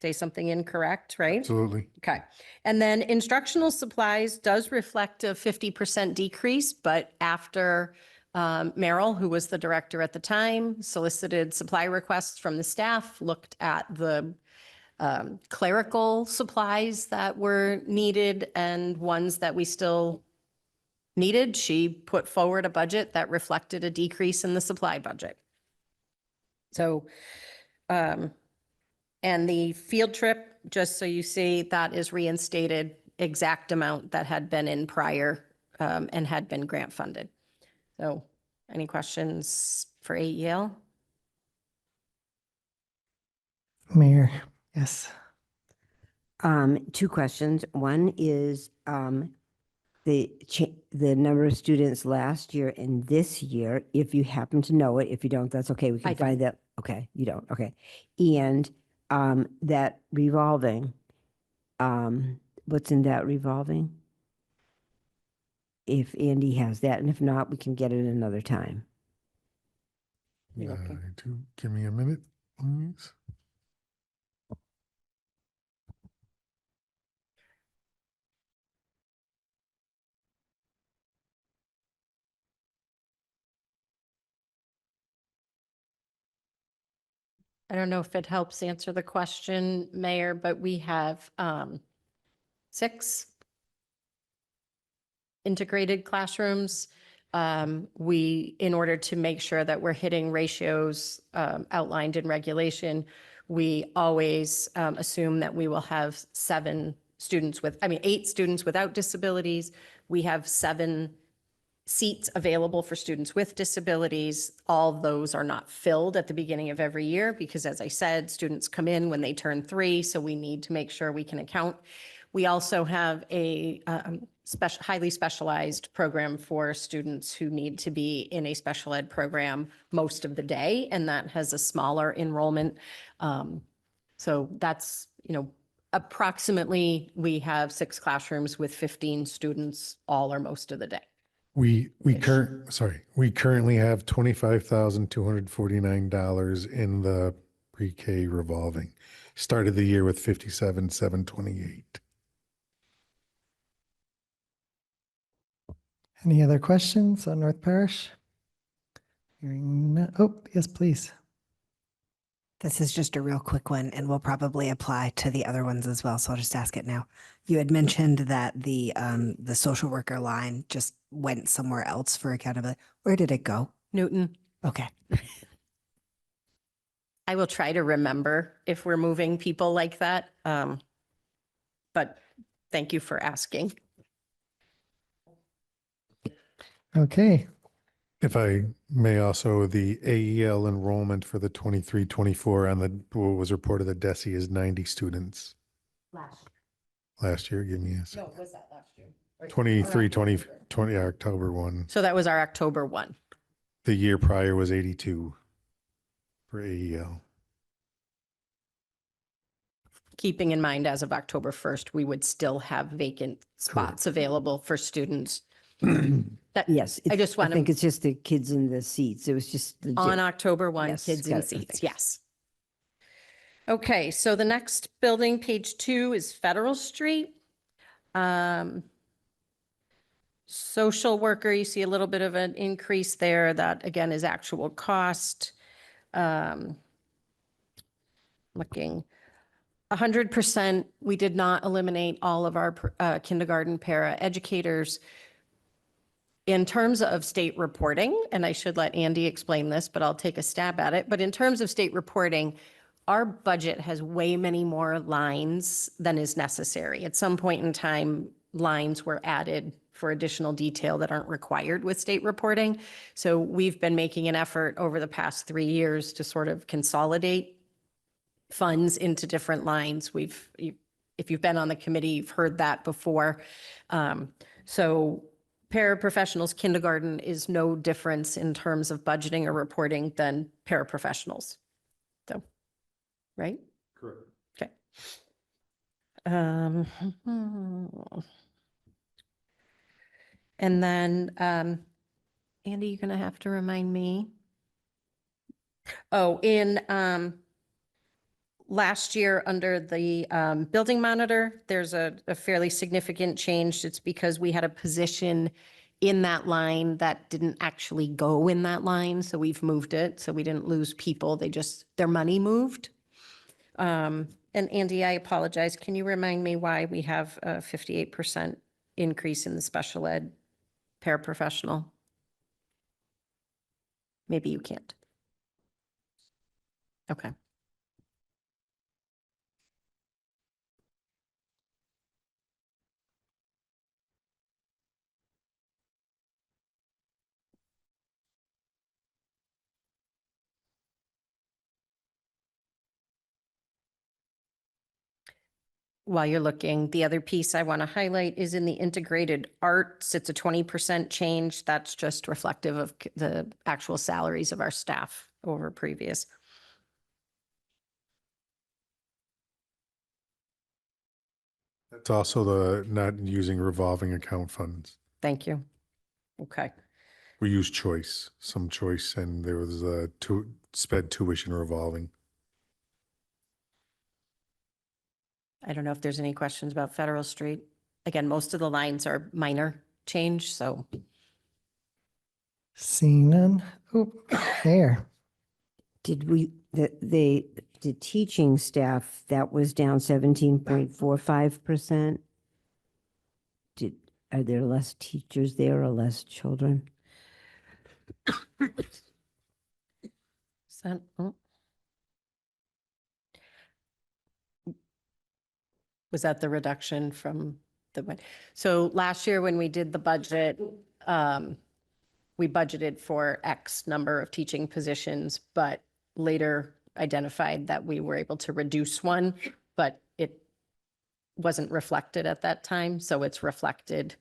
say something incorrect, right? Absolutely. Okay. And then instructional supplies does reflect a 50% decrease, but after Merrill, who was the director at the time, solicited supply requests from the staff, looked at the clerical supplies that were needed and ones that we still needed, she put forward a budget that reflected a decrease in the supply budget. So, and the field trip, just so you see, that is reinstated exact amount that had been in prior and had been grant funded. So any questions for AEL? Mayor, yes. Two questions. One is the number of students last year and this year, if you happen to know it. If you don't, that's okay. We I can find that. Okay, you don't. Okay. And that revolving, what's in that revolving? If Andy has that, and if not, we can get it another time. You're welcome. Give me a minute, please. I don't know if it helps answer the question, Mayor, but we have 6 integrated classrooms. In order to make sure that we're hitting ratios outlined in regulation, we always assume that we will have 8 students without disabilities. We have 7 seats available for students with disabilities. All those are not filled at the beginning of every year because, as I said, students come in when they turn 3, so we need to make sure we can account. We also have a highly specialized program for students who need to be in a special ed program most of the day, and that has a smaller enrollment. So that's, approximately we have 6 classrooms with 15 students all or most of the day. We currently have $25,249 in the pre-K revolving. Started the year with 57,728. Any other questions on North Parish? Hearing none. Oh, yes, please. This is just a real quick one and will probably apply to the other ones as well. So I'll just ask it now. You had mentioned that the social worker line just went somewhere else for accountability. Where did it go? Newton, Okay. I will try to remember if we're moving people like that. But thank you for asking. Okay, If I may also, the AEL enrollment for the 23-24 on the, what was reported that DESI is 90 students. Last year, give me a second. was that last year? 23, 20, October 1. So that was our October 1. The year prior was 82 for AEL. Keeping in mind, as of October 1st, we would still have vacant spots available for students. That, Yes. I just want think to, it's just the kids in the seats. It was just. legit. on October 1, Yes, kids got in it. seats, Thanks. yes. Okay, so the next building, page 2, is Federal Street. Social worker, you see a little bit of an increase there. That again is actual cost. Looking 100%, we did not eliminate all of our kindergarten para educators. In terms of state reporting, and I should let Andy explain this, but I'll take a stab at it. But in terms of state reporting, our budget has way many more lines than is necessary. At some point in time, lines were added for additional detail that aren't required with state reporting. So we've been making an effort over the past 3 years to sort of consolidate funds into different lines. If you've been on the committee, you've heard that before. So paraprofessionals kindergarten is no difference in terms of budgeting or reporting than paraprofessionals. So, right? Correct. Okay. And then, Andy, you're gonna have to remind me. Oh, in, last year, under the building monitor, there's a fairly significant change. It's because we had a position in that line that didn't actually go in that line, so we've moved it. So we didn't lose people, their money moved. And Andy, I apologize. Can you remind me why we have a 58% increase in the special ed paraprofessional? Maybe you can't. Okay. While you're looking, the other piece I want to highlight is in the integrated arts. It's a 20% change. That's just reflective of the actual salaries of our staff over previous. That's also the not using revolving account funds. Thank you. Okay. We use choice, some choice, and there was a sped tuition revolving. I don't know if there's any questions about Federal Street. Again, most of the lines are minor change, so seeing none. Oh, there. Did we, the teaching staff, that was down 17.45%? Are there less teachers there or less children? oh. Was that the reduction from the, so last year when we did the budget, we budgeted for X number of teaching positions, but later identified that we were able to reduce one, but it wasn't reflected at that time, so it's reflected.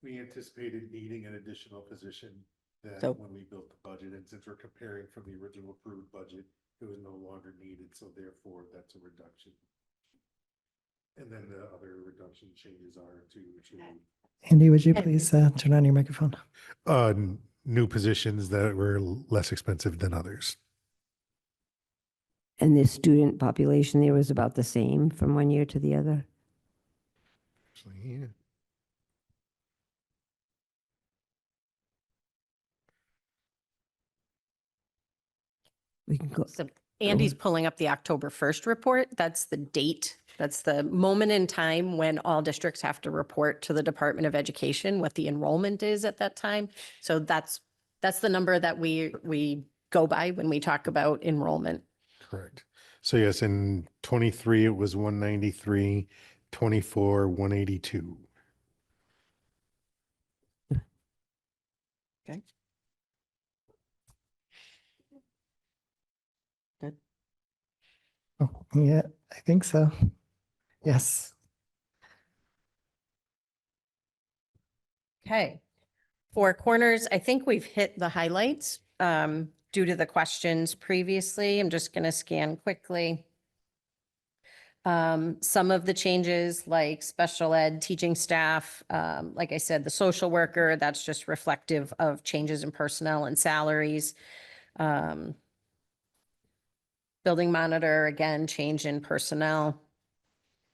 We anticipated needing an additional position So- when we built the budget, and since we're comparing from the original approved budget, it was no longer needed, so therefore that's a reduction. And then the other reduction changes are to Andy, would you please turn on your microphone? new positions that were less expensive than others. And the student population there was about the same from one year to the other? Actually, yeah. We can go, So Andy's pulling up the October 1st report. That's the date. That's the moment in time when all districts have to report to the Department of Education what the enrollment is at that time. So that's the number that we go by when we talk about enrollment. Correct. So yes, in 23, it was 193, 24, 182. Okay. Oh, yeah, I think so. Yes. Okay. Four Corners, I think we've hit the highlights due to the questions previously. I'm just going to scan quickly. Some of the changes like special ed teaching staff, like I said, the social worker, that's just reflective of changes in personnel and salaries. Building monitor, again, change in personnel.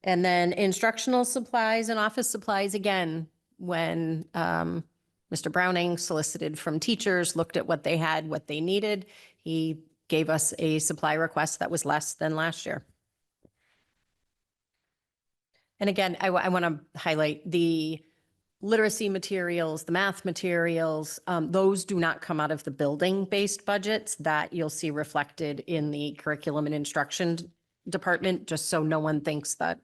And then instructional supplies and office supplies, again, when Mr. Browning solicited from teachers, looked at what they had, what they needed, he gave us a supply request that was less than last year. And again, I want to highlight the literacy materials, the math materials, those do not come out of the building-based budgets that you'll see reflected in the curriculum and instruction department, just so no one thinks that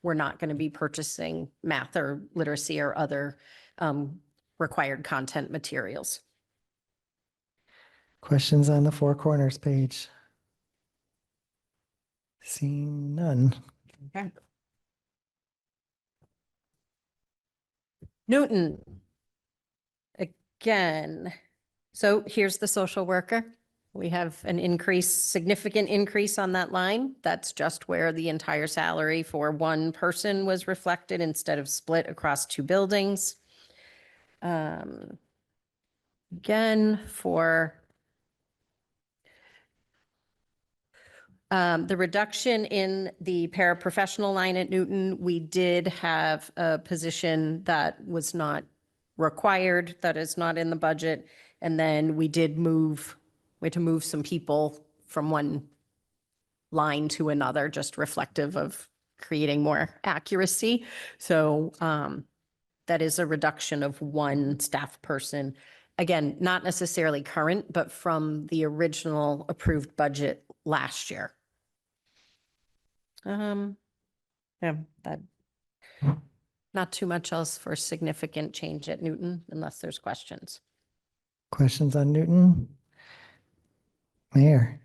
we're not going to be purchasing math or literacy or other required content materials. Questions on the Four Corners page? Seeing none. Okay. Newton. Again, so here's the social worker. We have an increase, significant increase on that line. That's just where the entire salary for one person was reflected instead of split across two buildings. Again, for the reduction in the paraprofessional line at Newton, we did have a position that was not required, that is not in the budget. And then we had to move some people from one line to another, just reflective of creating more accuracy. So that is a reduction of one staff person. Again, not necessarily current, but from the original approved budget last year. Yeah, that, not too much else for significant change at Newton unless there's questions. Questions on Newton? Mayor?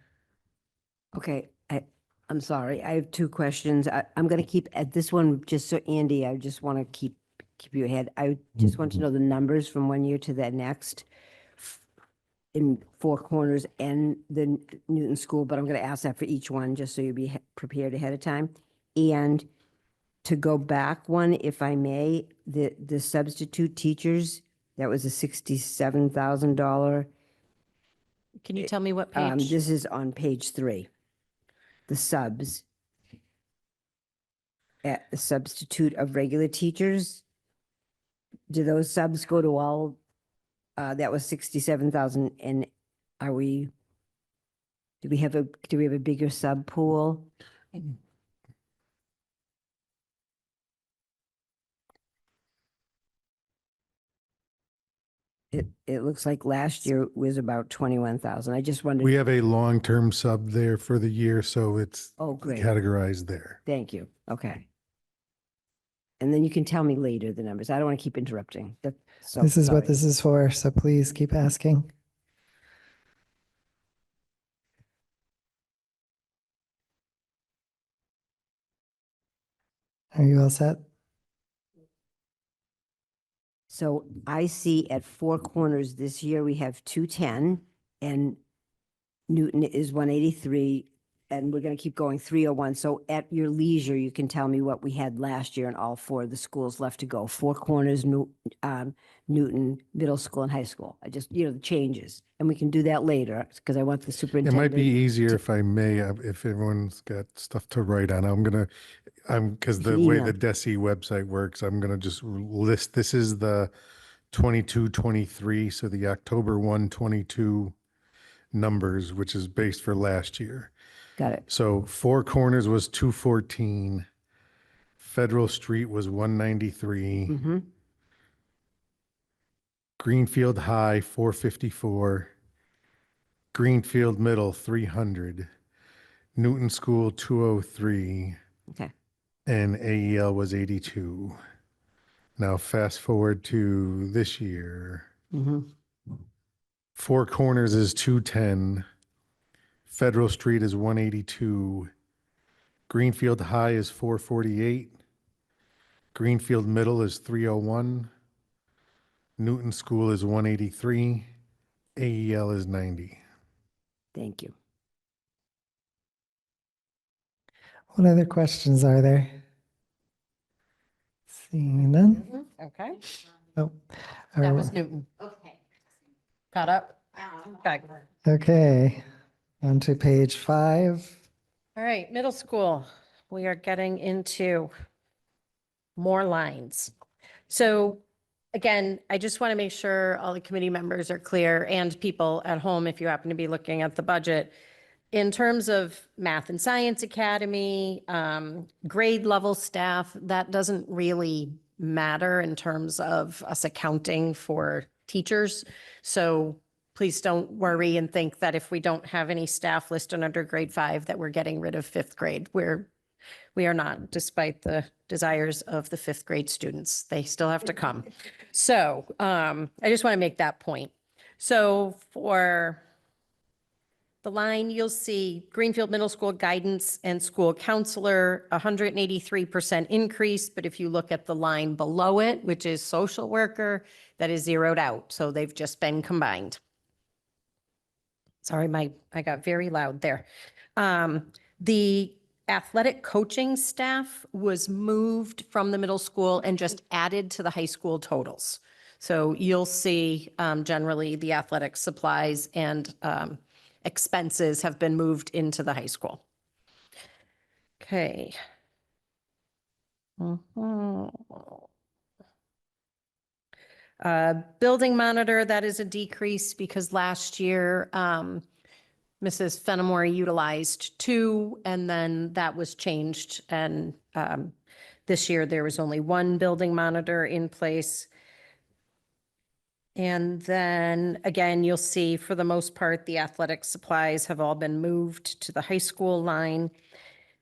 okay, I'm sorry, I have two questions. I'm going to keep at this one, just so Andy, I just want to keep you ahead. I just want to know the numbers from one year to the next in Four Corners and the Newton School, but I'm going to ask that for each one, just so you'll be prepared ahead of time. And to go back one, if I may, the substitute teachers, that was a $67,000. Can you tell me what page? This is on page 3. The subs. At the substitute of regular teachers. Do those subs go to all? That was 67,000. And do we have a bigger sub pool? It looks like last year was about 21,000. I just wondered. We have a long-term sub there for the year, so it's Oh, great. categorized there. Thank you. Okay. And then you can tell me later the numbers. I don't want to keep interrupting. So This is what sorry. this is for, so please keep asking. Are you all set? So I see at Four Corners this year, we have 210 and Newton is 183 and we're going to keep going 301. So at your leisure, you can tell me what we had last year and all 4 of the schools left to go. Four Corners, Newton, middle school and high school. I just, the changes. And we can do that later because I want the It superintendent. might be easier if I may, if everyone's got stuff to write on. Because the can way email. the DESI website works, I'm gonna just list, this is the 22, 23, so the October 1, 22 numbers, which is based for last year. Got it. So Four Corners was 214. Federal Street was 193. Mm-hmm. Greenfield High, 454. Greenfield Middle, 300. Newton School, 203. Okay. And AEL was 82. Now fast forward to this year. Mm-hmm. Four Corners is 210. Federal Street is 182. Greenfield High is 448. Greenfield Middle is 301. Newton School is 183. AEL is 90. Thank you. What other questions are there? Seeing none? Okay, Oh, that are- was Newton. Okay. Caught up? Okay. okay. On to page 5. All right, middle school, we are getting into more lines. So again, I just want to make sure all the committee members are clear and people at home, if you happen to be looking at the budget. In terms of Math and Science Academy, grade level staff, that doesn't really matter in terms of us accounting for teachers. So please don't worry and think that if we don't have any staff listed under grade 5, that we're getting rid of 5th grade. We are not, despite the desires of the 5th grade students. They still have to come. So I just want to make that point. So for the line, you'll see Greenfield Middle School guidance and school counselor, 183% increase. But if you look at the line below it, which is social worker, that is zeroed out. So they've just been combined. Sorry, I got very loud there. The athletic coaching staff was moved from the middle school and just added to the high school totals. So you'll see generally the athletic supplies and expenses have been moved into the high school. Okay. Building monitor, that is a decrease because last year Mrs. Fenimore utilized 2 and then that was changed. And this year there was only 1 building monitor in place. And then again, you'll see for the most part, the athletic supplies have all been moved to the high school line.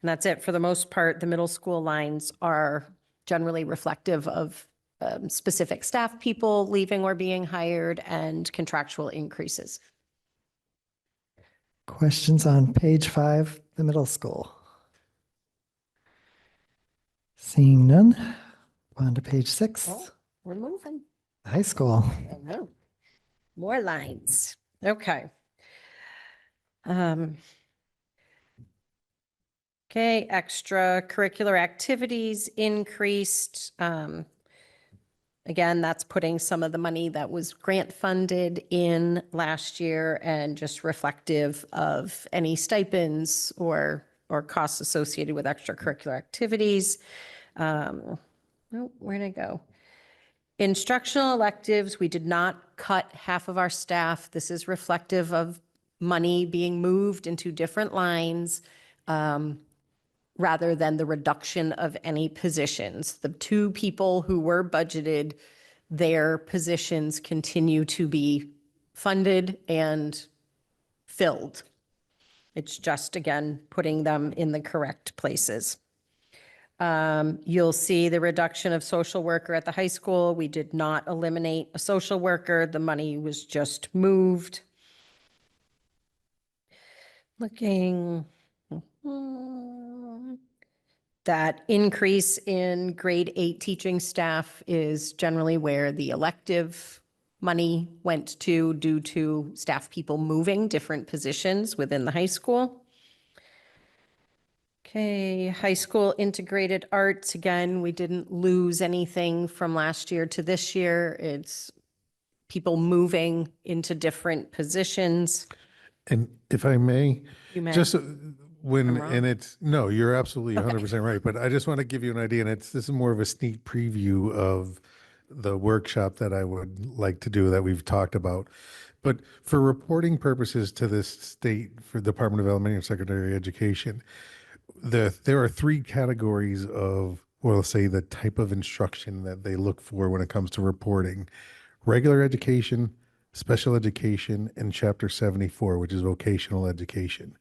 And that's it. For the most part, the middle school lines are generally reflective of specific staff people leaving or being hired and contractual increases. Questions on page 5, the middle school? Seeing none. On to page 6, Oh, we're moving. high school. I know. More lines. Okay. Okay, extracurricular activities increased. Again, that's putting some of the money that was grant funded in last year and just reflective of any stipends or costs associated with extracurricular activities. Oh, where'd it go? Instructional electives, we did not cut half of our staff. This is reflective of money being moved into different lines rather than the reduction of any positions. The 2 people who were budgeted, their positions continue to be funded and filled. It's just, again, putting them in the correct places. You'll see the reduction of social worker at the high school. We did not eliminate a social worker. The money was just moved. Looking. That increase in grade 8 teaching staff is generally where the elective money went to due to staff people moving different positions within the high school. Okay, high school integrated arts, again, we didn't lose anything from last year to this year. It's people moving into different positions. And if I may, You may. just when, I'm wrong? and it's, no, you're absolutely 100% right. But I just want to give you an idea, and this is more of a sneak preview of the workshop that I would like to do that we've talked about. But for reporting purposes to this state for Department of Elementary and Secondary Education, there are three categories of, well, say the type of instruction that they look for when it comes to reporting: regular education, special education, and Chapter 74, which is vocational education.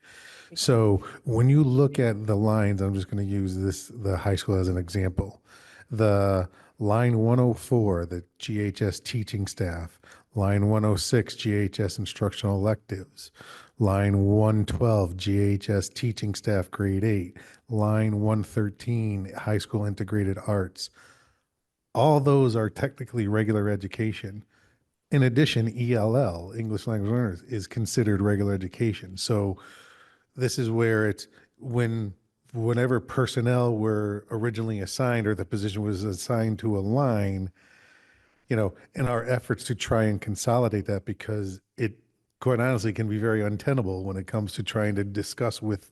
So when you look at the lines, I'm just going to use the high school as an example. The line 104, the GHS teaching staff, line 106, GHS instructional electives, line 112, GHS teaching staff grade 8, line 113, high school integrated arts. All those are technically regular education. In addition, ELL, English Language Learners, is considered regular education. So this is where it's whenever personnel were originally assigned or the position was assigned to a line, in our efforts to try and consolidate that, because it quite honestly can be very untenable when it comes to trying to discuss with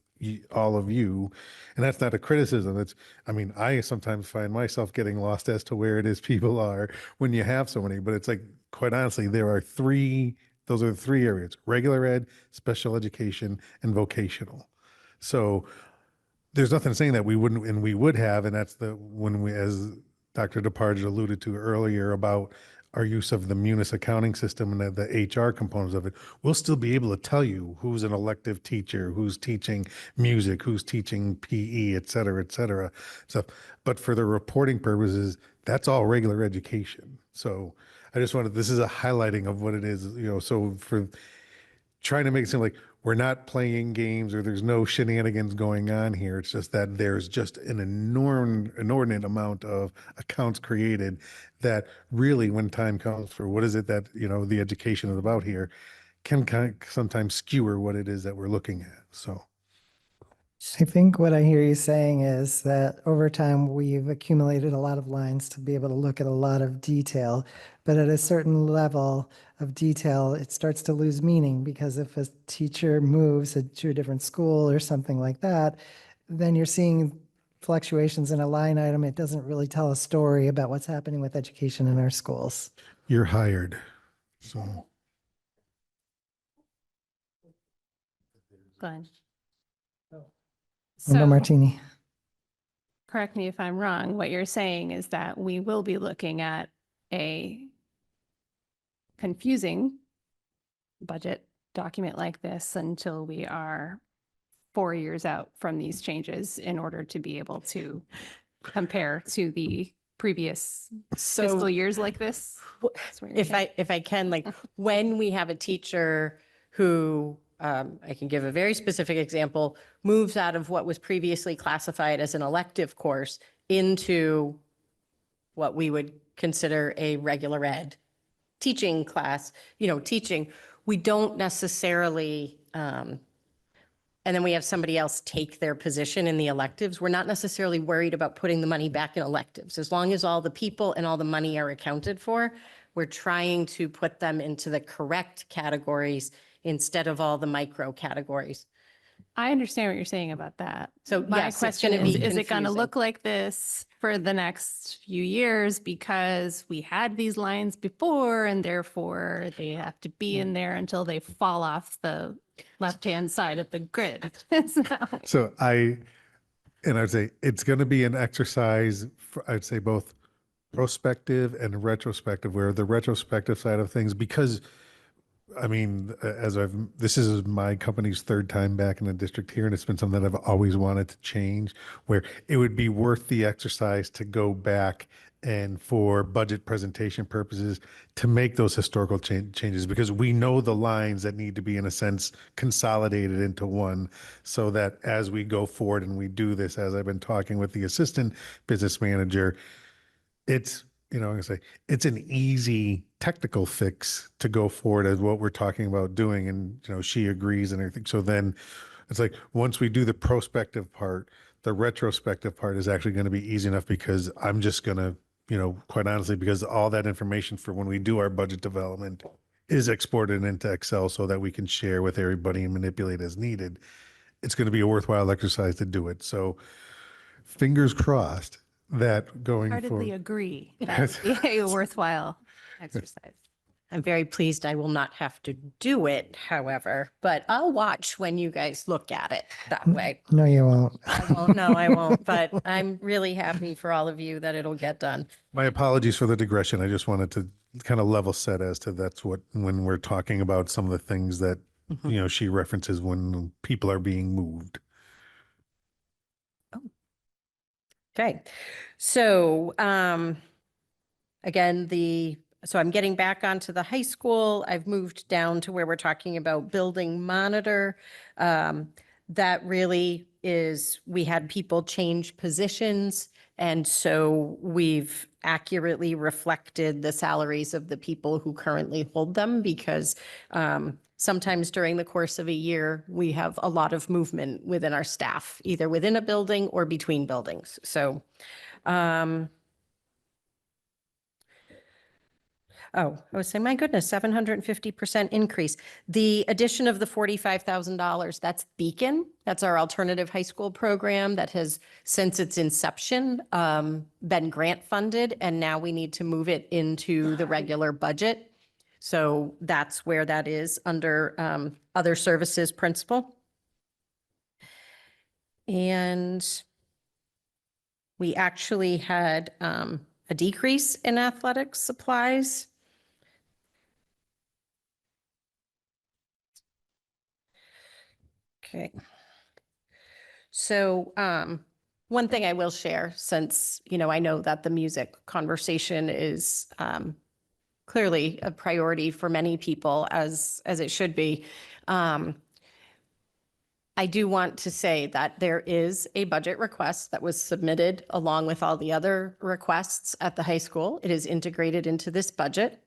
all of you. And that's not a criticism. I sometimes find myself getting lost as to where it is people are when you have so many, but it's like, quite honestly, those are the three areas: regular ed, special education, and vocational. So there's nothing saying that we wouldn't, and we would have, and that's as Dr. DeParge alluded to earlier about our use of the Munis accounting system and the HR components of it, we'll still be able to tell you who's an elective teacher, who's teaching music, who's teaching PE, et cetera, et cetera. So, but for the reporting purposes, that's all regular education. So I just this is a highlighting of what it is, so for trying to make it seem like we're not playing games or there's no shenanigans going on here. It's just that there's just an inordinate amount of accounts created that really, when time comes for what is it that, the education is about here, can kind of sometimes skewer what it is that we're looking at. So I think what I hear you saying is that over time, we've accumulated a lot of lines to be able to look at a lot of detail. But at a certain level of detail, it starts to lose meaning, because if a teacher moves to a different school or something like that, then you're seeing fluctuations in a line item. It doesn't really tell a story about what's happening with education in our schools. you're hired. So Go ahead. Member So, Martini. correct me if I'm wrong, what you're saying is that we will be looking at a confusing budget document like this until we are 4 years out from these changes in order to be able to compare to the previous fiscal So years like this? That's what you're saying. if I can, like, when we have a teacher who, I can give a very specific example, moves out of what was previously classified as an elective course into what we would consider a regular ed teaching class, teaching, we don't necessarily, and then we have somebody else take their position in the electives. We're not necessarily worried about putting the money back in electives. As long as all the people and all the money are accounted for, we're trying to put them into the correct categories instead of all the micro categories. I understand what you're saying about that. So My yes, it's question gonna be is it going to confusing. look like this for the next few years because we had these lines before and therefore they have to be in there until they fall off the left-hand side of the grid? So I'd say it's going to be an exercise, I'd say both prospective and retrospective, where the retrospective side of things, because this is my company's third time back in the district here, and it's been something that I've always wanted to change, where it would be worth the exercise to go back and for budget presentation purposes to make those historical changes, because we know the lines that need to be, in a sense, consolidated into one, so that as we go forward and we do this, as I've been talking with the assistant business manager, it's, I'm gonna say, it's an easy technical fix to go forward as what we're talking about doing. And, she agrees and everything. So then it's like, once we do the prospective part, the retrospective part is actually going to be easy enough, because I'm just going to, quite honestly, because all that information for when we do our budget development is exported into Excel so that we can share with everybody and manipulate as needed. It's going to be a worthwhile exercise to do it. So fingers crossed that going Heartedly forward. agree. That would be a worthwhile exercise. I'm very pleased I will not have to do it, however, but I'll watch when you guys look at it that way. No, you won't. I won't, no, I won't, but I'm really happy for all of you that it'll get done. My apologies for the digression. I just wanted to kind of level set as to that's what, when we're talking about some of the things that, you know, she references when people are being moved. Okay, so again, so I'm getting back onto the high school. I've moved down to where we're talking about building monitor. That really is, we had people change positions. And so we've accurately reflected the salaries of the people who currently hold them because sometimes during the course of a year, we have a lot of movement within our staff, either within a building or between buildings. So oh, I was saying, my goodness, 750% increase. The addition of the $45,000, that's Beacon. That's our alternative high school program that has, since its inception, been grant funded, and now we need to move it into the regular budget. So that's where that is under other services principal. And we actually had a decrease in athletic supplies. Okay. So one thing I will share, since, you know, I know that the music conversation is clearly a priority for many people, as it should be. I do want to say that there is a budget request that was submitted along with all the other requests at the high school. It is integrated into this budget.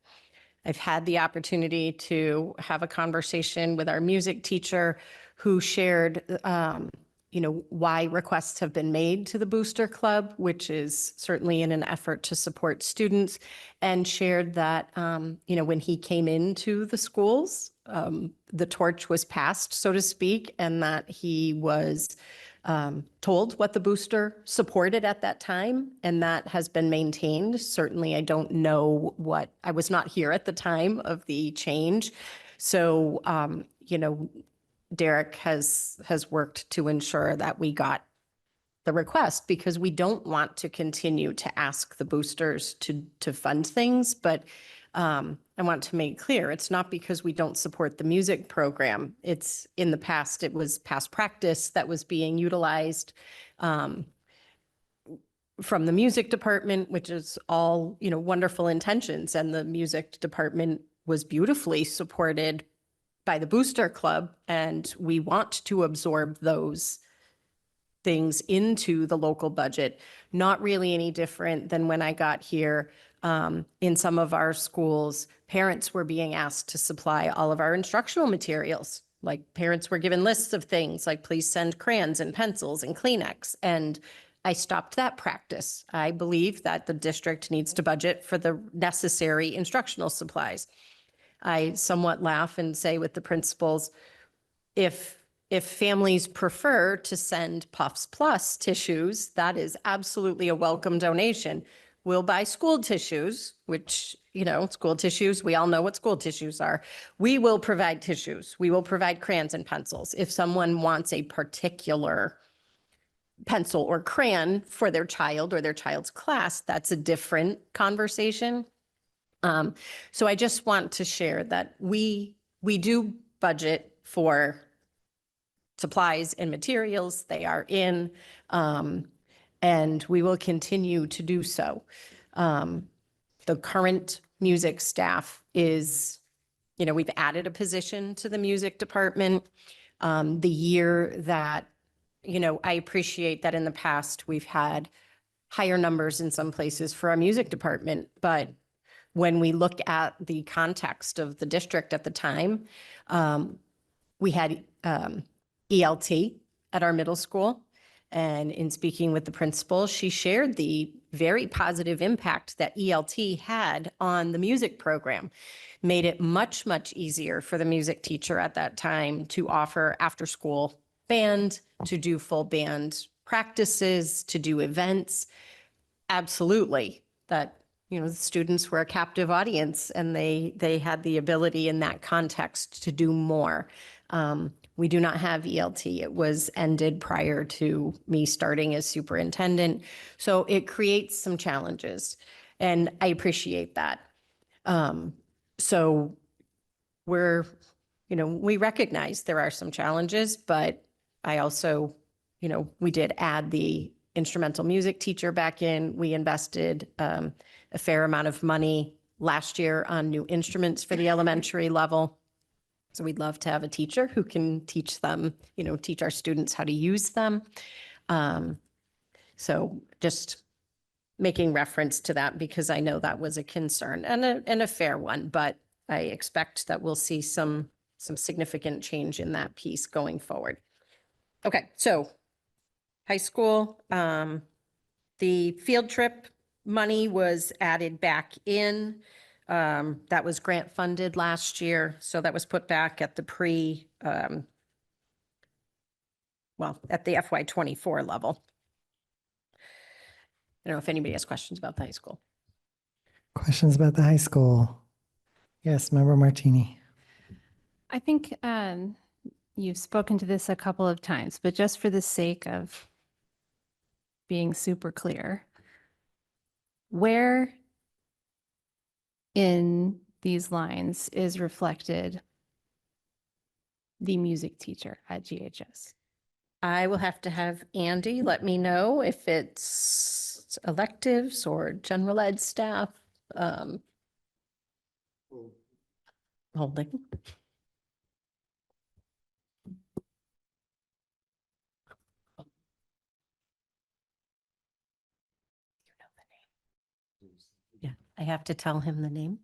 I've had the opportunity to have a conversation with our music teacher who shared, you know, why requests have been made to the Booster Club, which is certainly in an effort to support students, and shared that, you know, when he came into the schools, the torch was passed, so to speak, and that he was told what the booster supported at that time, and that has been maintained. Certainly, I don't know what, I was not here at the time of the change. So, you know, Derek has worked to ensure that we got the request, because we don't want to continue to ask the boosters to fund things. But I want to make clear, it's not because we don't support the music program. It's, in the past, it was past practice that was being utilized from the music department, which is all, you know, wonderful intentions. And the music department was beautifully supported by the Booster Club. And we want to absorb those things into the local budget. Not really any different than when I got here. In some of our schools, parents were being asked to supply all of our instructional materials. Like, parents were given lists of things like, please send crayons and pencils and Kleenex. And I stopped that practice. I believe that the district needs to budget for the necessary instructional supplies. I somewhat laugh and say with the principals, if families prefer to send Puffs Plus tissues, that is absolutely a welcome donation. We'll buy school tissues, which, you know, school tissues, we all know what school tissues are. We will provide tissues. We will provide crayons and pencils. If someone wants a particular pencil or crayon for their child or their child's class, that's a different conversation. So I just want to share that we do budget for supplies and materials. They are in, and we will continue to do so. The current music staff is, you know, we've added a position to the music department. The year that, you know, I appreciate that in the past we've had higher numbers in some places for our music department, but when we look at the context of the district at the time, we had ELT at our middle school. And in speaking with the principal, she shared the very positive impact that ELT had on the music program, made it much, much easier for the music teacher at that time to offer after-school band, to do full band practices, to do events. absolutely, that, the students were a captive audience and they had the ability in that context to do more. We do not have ELT. It was ended prior to me starting as superintendent. So it creates some challenges, and I appreciate that. So we recognize there are some challenges, but I also, we did add the instrumental music teacher back in. We invested a fair amount of money last year on new instruments for the elementary level. So we'd love to have a teacher who can teach them, teach our students how to use them. So just making reference to that because I know that was a concern and a fair one, but I expect that we'll see some significant change in that piece going forward. Okay, so high school, the field trip money was added back in. That was grant funded last year, so that was put back at the at the FY24 level. I don't know if anybody has questions about the high school. Questions about the high school? Yes, Member Martini. I think you've spoken to this a couple of times, but just for the sake of being super clear, where in these lines is reflected the music teacher at GHS? I will have to have Andy let me know if it's electives or general ed staff. Holding. Yeah, I have to tell him the name.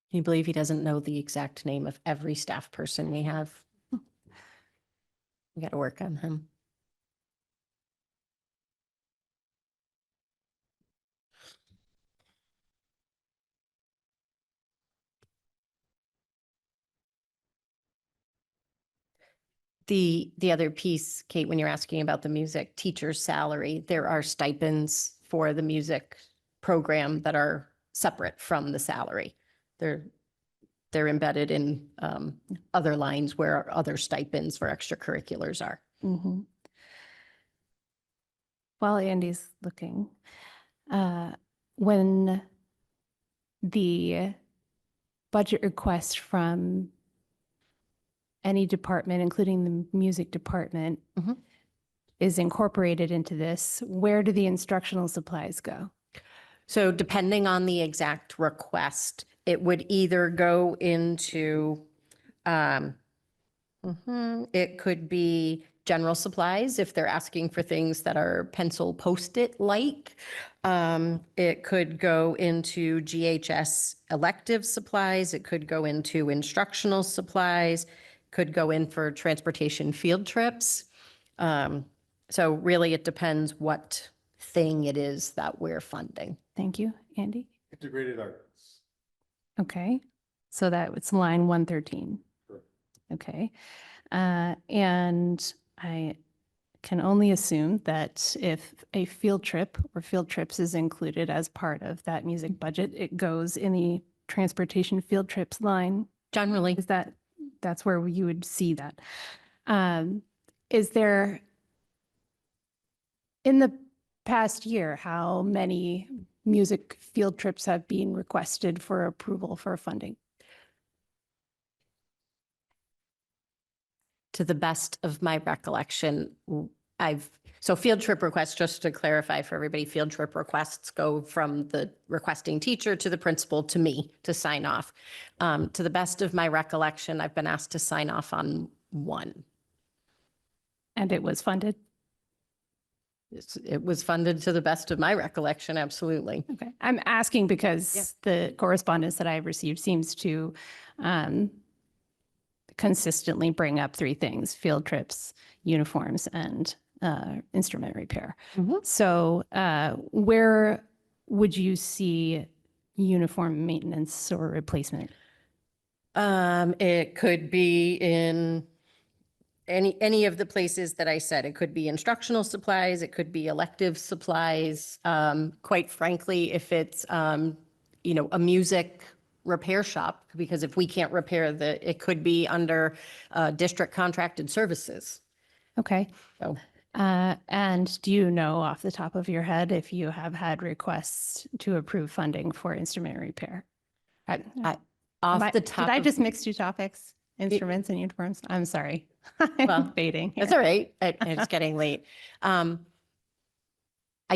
Can you believe he doesn't know the exact name of every staff person we have? We got to work on him. The other piece, Kate, when you're asking about the music teacher's salary, there are stipends for the music program that are separate from the salary. They're embedded in other lines where other stipends for extracurriculars are. Mm-hmm. While Andy's looking, when the budget request from any department, including the music department, Mhm. is incorporated into this, where do the instructional supplies go? So depending on the exact request, it would either go into, it could be general supplies if they're asking for things that are pencil post-it like. It could go into GHS elective supplies. It could go into instructional supplies, could go in for transportation field trips. So really it depends what thing it is that we're funding. Thank you, Andy. Integrated arts. Okay, so that it's line 113. Correct. Okay, and I can only assume that if a field trip or field trips is included as part of that music budget, it goes in the transportation field trips line. Generally, Is that's where you would see that? Is there, in the past year, how many music field trips have been requested for approval for funding? to the best of my recollection, so field trip requests, just to clarify for everybody, field trip requests go from the requesting teacher to the principal to me to sign off. To the best of my recollection, I've been asked to sign off on one. And it was funded? It was funded to the best of my recollection, absolutely. Okay, I'm asking because the correspondence that I've received seems to consistently bring up three things: field trips, uniforms, and instrument repair. Mhm. So where would you see uniform maintenance or replacement? It could be in any of the places that I said. It could be instructional supplies, it could be elective supplies. Quite frankly, if it's, a music repair shop, because if we can't repair it could be under district contracted services. Okay. So And do you know off the top of your head if you have had requests to approve funding for instrument repair? off the top Did I of- just mix two topics? Instruments and uniforms? I'm sorry. Well, I'm fading. It's here. all right. It's getting late. I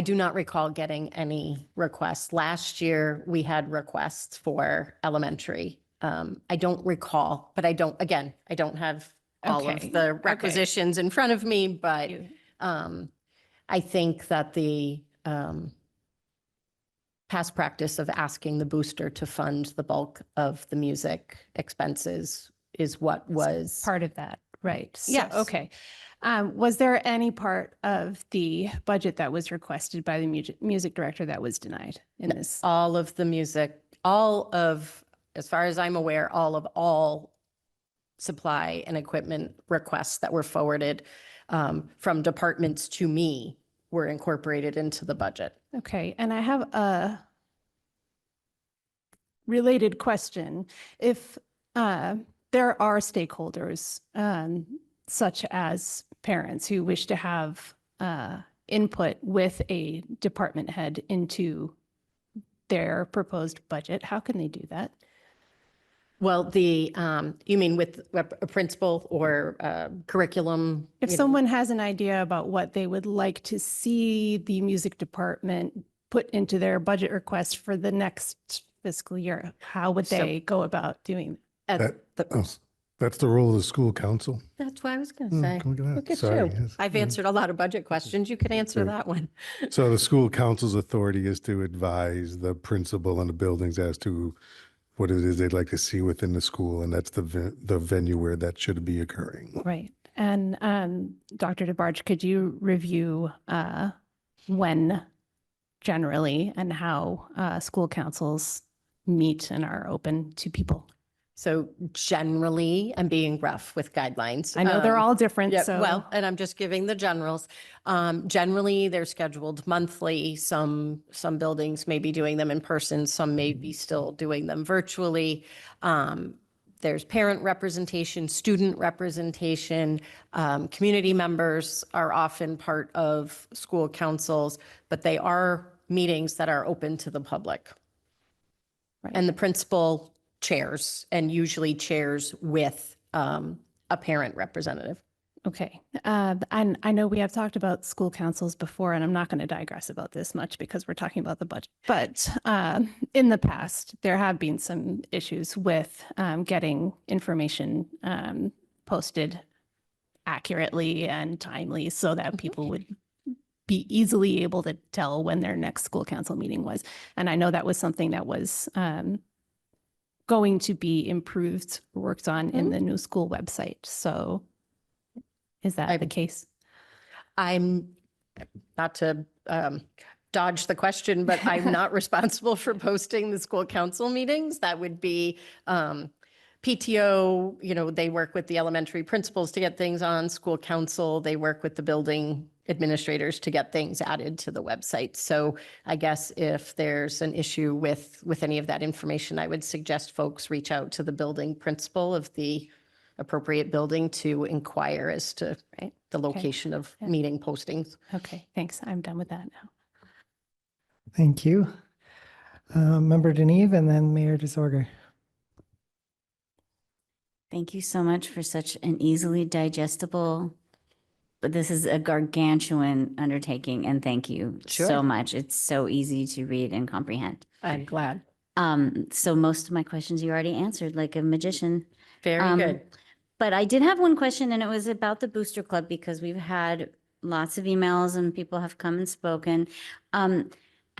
do not recall getting any requests. Last year, we had requests for elementary. I don't recall, but I don't have all Okay, of the okay. requisitions in front of me, but You- I think that the past practice of asking the booster to fund the bulk of the music expenses is what was. Part of that, right? So, Yes. Okay. Was there any part of the budget that was requested by the music director that was denied in this? All of the music, as far as I'm aware, all supply and equipment requests that were forwarded from departments to me were incorporated into the budget. Okay, and I have a related question. If there are stakeholders, such as parents who wish to have input with a department head into their proposed budget, how can they do that? Well, you mean with a principal or curriculum? If you know, someone has an idea about what they would like to see the music department put into their budget request for the next fiscal year, how would So- they go about doing? at That- the- oh, That's the role of the school council. That's what I was going to Hmm, say. look at that. Look at Sorry, you. yes. I've answered a lot of budget questions. You could answer Sure. that one. So the school council's authority is to advise the principal and the buildings as to what it is they'd like to see within the school, and that's the venue where that should be occurring. Right. And Dr. DeBarge, could you review when generally and how school councils meet and are open to people? So generally, I'm being rough with guidelines. I know they're all different, Yeah, so. well, and I'm just giving the generals. Generally, they're scheduled monthly. Some buildings may be doing them in person, some may be still doing them virtually. There's parent representation, student representation. Community members are often part of school councils, but they are meetings that are open to the public. Right. And the principal chairs, and usually chairs with a parent representative. Okay. And I know we have talked about school councils before, and I'm not going to digress about this much because we're talking about the budget. But in the past, there have been some issues with getting information posted accurately and timely so that people would be easily able to tell when their next school council meeting was. And I know that was something that was going to be improved, worked on in the new school website. So is that the case? I'm not to dodge the question, but I'm not responsible for posting the school council meetings. That would be PTO, they work with the elementary principals to get things on. School council, they work with the building administrators to get things added to the website. So I guess if there's an issue with any of that information, I would suggest folks reach out to the building principal of the appropriate building to inquire as to the location of Yeah. meeting postings. Okay, thanks. I'm done with that now. Thank you. Member Deneve and then Mayor DeSorger. Thank you so much for such an easily digestible, but this is a gargantuan undertaking, and thank you Sure. so much. It's so easy to read and comprehend. I'm glad. So most of my questions you already answered like a magician. Very good. But I did have one question, and it was about the Booster Club because we've had lots of emails and people have come and spoken.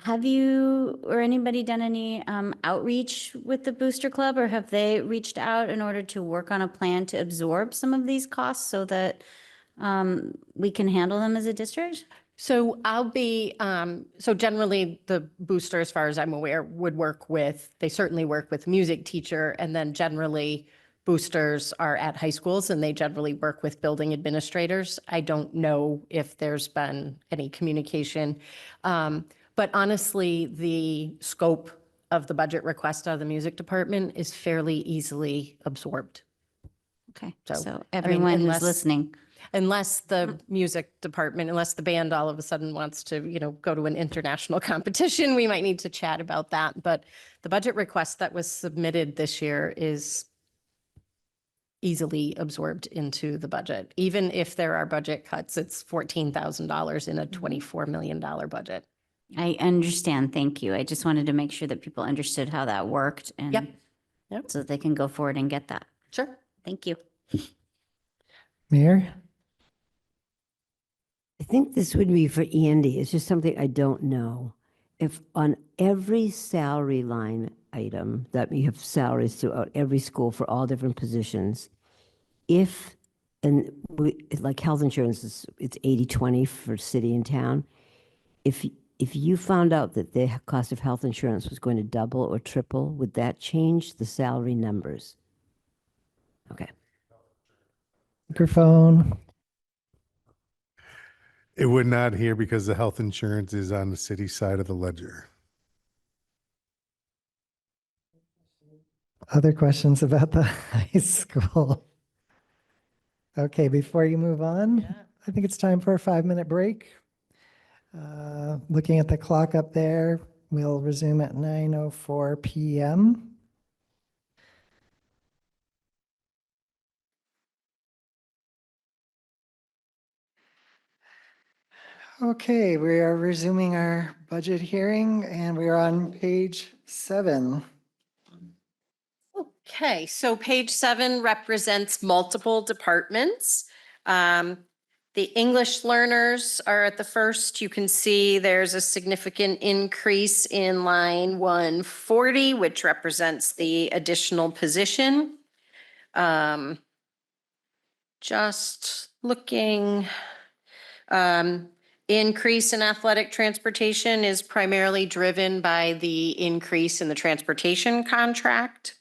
Have you or anybody done any outreach with the Booster Club, or have they reached out in order to work on a plan to absorb some of these costs so that we can handle them as a district? So I'll be, so generally the booster, as far as I'm aware, would work with, they certainly work with music teacher, and then generally boosters are at high schools and they generally work with building administrators. I don't know if there's been any communication. But honestly, the scope of the budget request out of the music department is fairly easily absorbed. Okay, So, so everyone who's unless- listening. Unless the music department, unless the band all of a sudden wants to, go to an international competition, we might need to chat about that. But the budget request that was submitted this year is easily absorbed into the budget. Even if there are budget cuts, it's $14,000 in a $24 million budget. I understand. Thank you. I just wanted to make sure that people understood how that worked and Yep. so that they can go forward and get that. Sure. Thank you. Mayor? I think this would be for Andy. It's just something I don't know. If on every salary line item that we have salaries throughout every school for all different positions, like health insurance, it's 80-20 for city and town. If you found out that the cost of health insurance was going to double or triple, would that change the salary numbers? Okay. Microphone. It would not here because the health insurance is on the city side of the ledger. Other questions about the high school? Okay, before you move on, I think it's time for a 5-minute break. Looking at the clock up there, we'll resume at 9:04 p.m. Okay, we are resuming our budget hearing and we are on page 7. Okay, so page 7 represents multiple departments. The English learners are at the first. You can see there's a significant increase in line 140, which represents the additional position. Just looking, increase in athletic transportation is primarily driven by the increase in the transportation contract.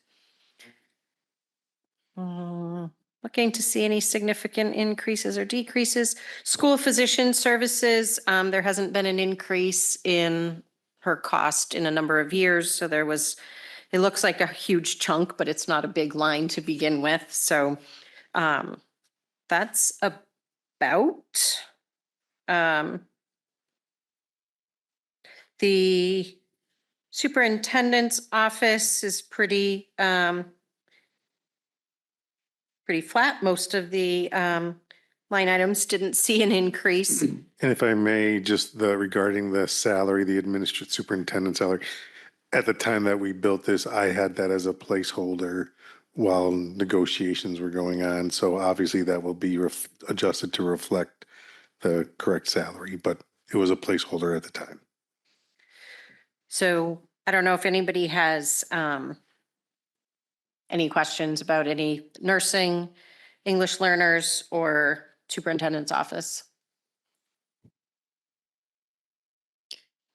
Looking to see any significant increases or decreases. School physician services, there hasn't been an increase in her cost in a number of years. So it looks like a huge chunk, but it's not a big line to begin with. So that's about the superintendent's office is pretty flat. Most of the line items didn't see an increase. And if I may, just regarding the salary, the administrative superintendent salary, at the time that we built this, I had that as a placeholder while negotiations were going on. So obviously that will be adjusted to reflect the correct salary, but it was a placeholder at the time. So I don't know if anybody has any questions about any nursing, English learners, or superintendent's office.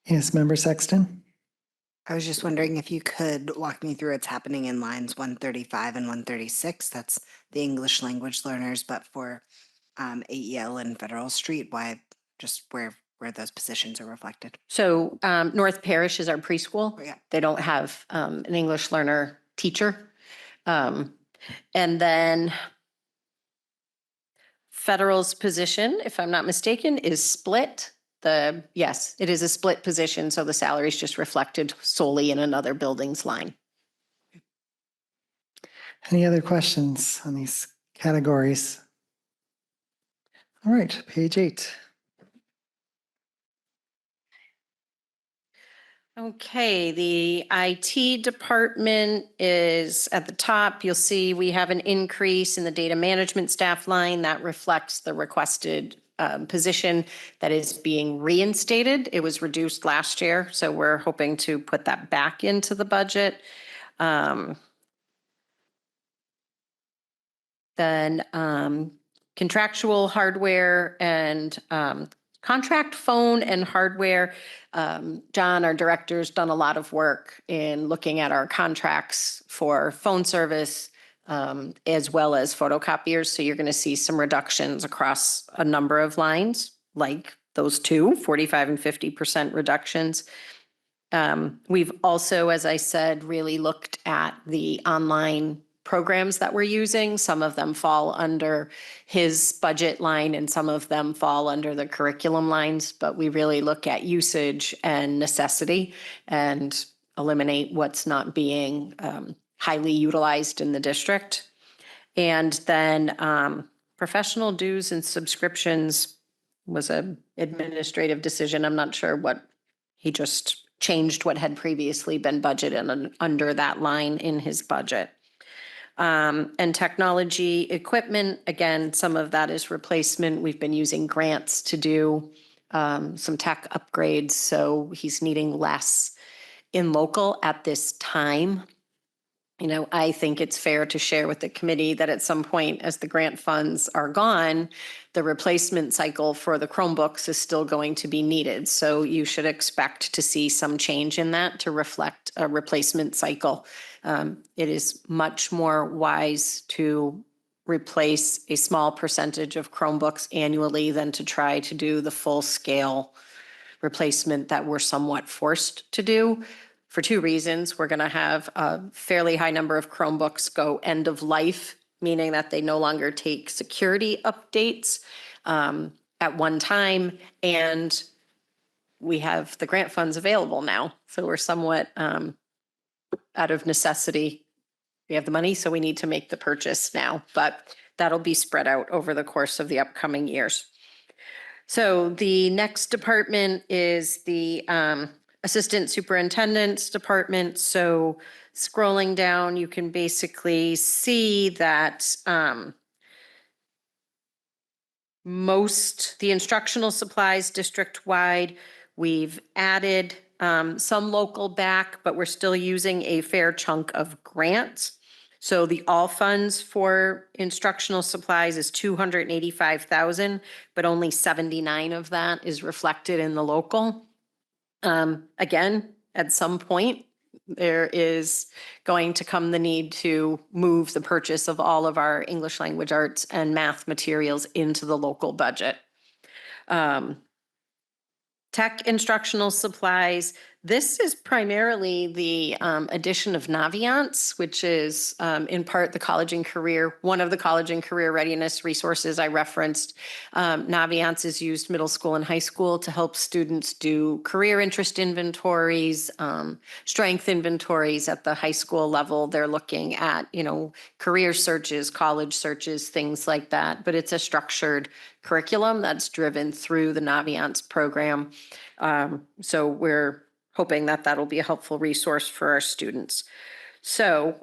Yes, Member Sexton? I was just wondering if you could walk me through what's happening in lines 135 and 136. That's the English language learners, but for AEL and Federal Street, why just where those positions are reflected. So North Parish is our preschool. Oh, yeah. They don't have an English learner teacher. And then Federal's position, if I'm not mistaken, is split. Yes, it is a split position. So the salary is just reflected solely in another building's line. Any other questions on these categories? All right, page 8. Okay, the IT department is at the top. You'll see we have an increase in the data management staff line that reflects the requested position that is being reinstated. It was reduced last year, so we're hoping to put that back into the budget. Then contractual hardware and Contract phone and hardware. John, our director's done a lot of work in looking at our contracts for phone service, as well as photocopiers. So you're going to see some reductions across a number of lines, like those two, 45 and 50% reductions. We've also, as I said, really looked at the online programs that we're using. Some of them fall under his budget line and some of them fall under the curriculum lines, but we really look at usage and necessity and eliminate what's not being highly utilized in the district. And then professional dues and subscriptions was an administrative decision. I'm not sure what, he just changed what had previously been budgeted under that line in his budget. And technology equipment, again, some of that is replacement. We've been using grants to do some tech upgrades, so he's needing less in local at this time. You know, I think it's fair to share with the committee that at some point, as the grant funds are gone, the replacement cycle for the Chromebooks is still going to be needed. So you should expect to see some change in that to reflect a replacement cycle. It is much more wise to replace a small percentage of Chromebooks annually than to try to do the full scale replacement that we're somewhat forced to do. For two reasons. We're going to have a fairly high number of Chromebooks go end of life, meaning that they no longer take security updates at one time. And we have the grant funds available now. So we're somewhat out of necessity. We have the money, so we need to make the purchase now, but that'll be spread out over the course of the upcoming years. So the next department is the Assistant Superintendent's Department. So scrolling down, you can basically see that the instructional supplies district-wide, we've added some local back, but we're still using a fair chunk of grants. So the all funds for instructional supplies is 285,000, but only 79 of that is reflected in the local. Again, at some point, there is going to come the need to move the purchase of all of our English language arts and math materials into the local budget. Tech instructional supplies. This is primarily the addition of Naviance, which is in part the college and career, one of the college and career readiness resources I referenced. Naviance is used middle school and high school to help students do career interest inventories, strength inventories at the high school level. They're looking at, you know, career searches, college searches, things like that. But it's a structured curriculum that's driven through the Naviance program. So we're hoping that that'll be a helpful resource for our students. So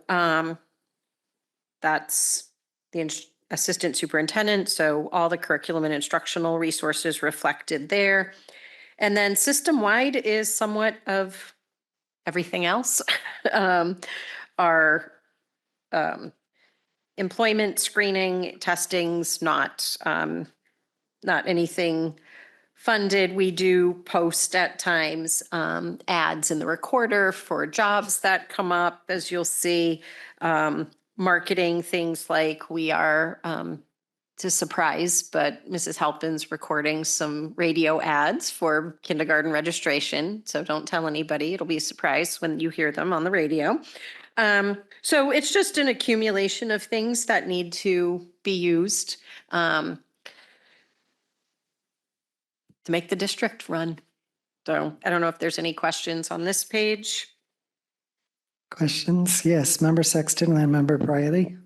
that's the assistant superintendent. So all the curriculum and instructional resources reflected there. And then system-wide is somewhat of everything else. Our employment screening, testings, not anything funded. We do post at times ads in the recorder for jobs that come up, as you'll see. Marketing things like we are, it's a surprise, but Mrs. Halpin's recording some radio ads for kindergarten registration. So don't tell anybody. It'll be a surprise when you hear them on the radio. So it's just an accumulation of things that need to be used to make the district run. So I don't know if there's any questions on this page. Questions? Yes, Member Sexton and Member Briley.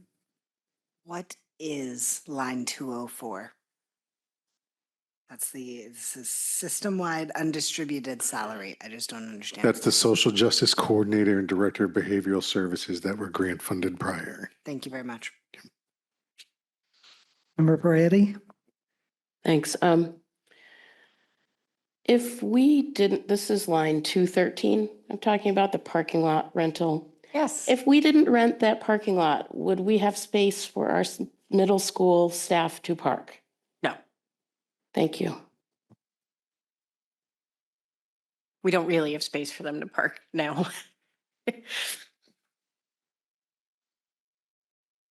What is line 204? This is system-wide undistributed salary. I just don't understand. That's the Social Justice Coordinator and Director of Behavioral Services that were grant funded prior. Thank you very much. Member Briley. Thanks. If we didn't, this is line 213. I'm talking about the parking lot rental. Yes. If we didn't rent that parking lot, would we have space for our middle school staff to park? No. Thank you. we don't really have space for them to park now.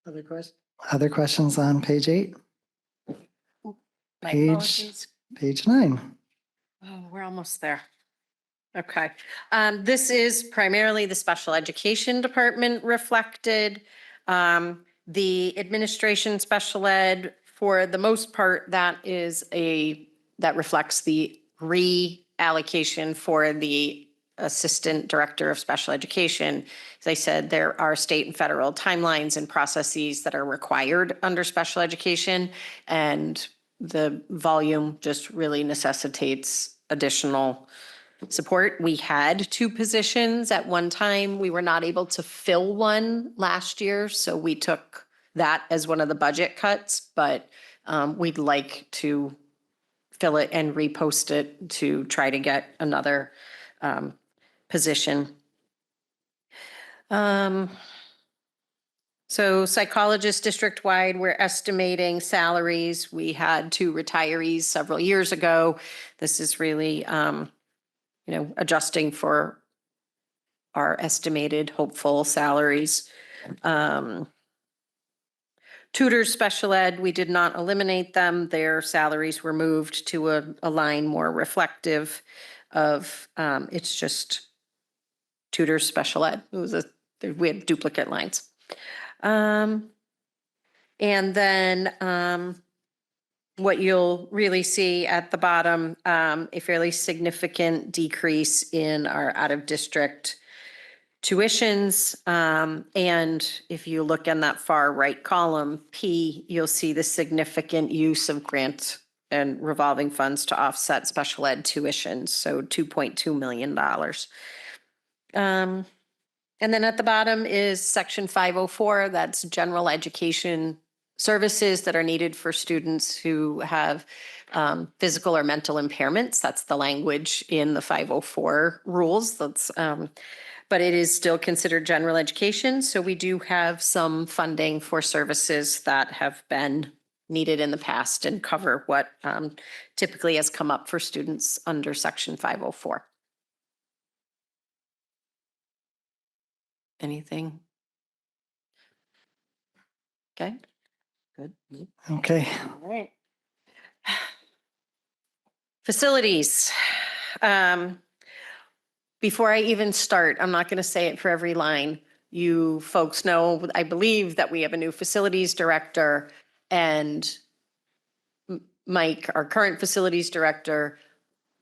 Other questions? Other questions on page 8, My Page- apologies. page 9? Oh, we're almost there. Okay. This is primarily the special education department reflected. The administration special ed, for the most part, that reflects the reallocation for the assistant director of special education. As I said, there are state and federal timelines and processes that are required under special education, and the volume just really necessitates additional support. We had 2 positions at one time. We were not able to fill one last year, so we took that as one of the budget cuts, but we'd like to fill it and repost it to try to get another position. So psychologists district-wide, we're estimating salaries. We had 2 retirees several years ago. This is really, adjusting for our estimated hopeful salaries. Tutors, special ed, we did not eliminate them. Their salaries were moved to a line more reflective of, it's just tutors, special ed. We had duplicate lines. And then what you'll really see at the bottom, a fairly significant decrease in our out-of-district tuitions. And if you look in that far right column, P, you'll see the significant use of grant and revolving funds to offset special ed tuitions, so $2.2 million. And then at the bottom is section 504, that's general education services that are needed for students who have physical or mental impairments. That's the language in the 504 rules. But it is still considered general education. So we do have some funding for services that have been needed in the past and cover what typically has come up for students under section 504. Anything? Okay, good. Okay. All right. Facilities. Before I even start, I'm not going to say it for every line. You folks know, I believe that we have a new facilities director, and Mike, our current facilities director,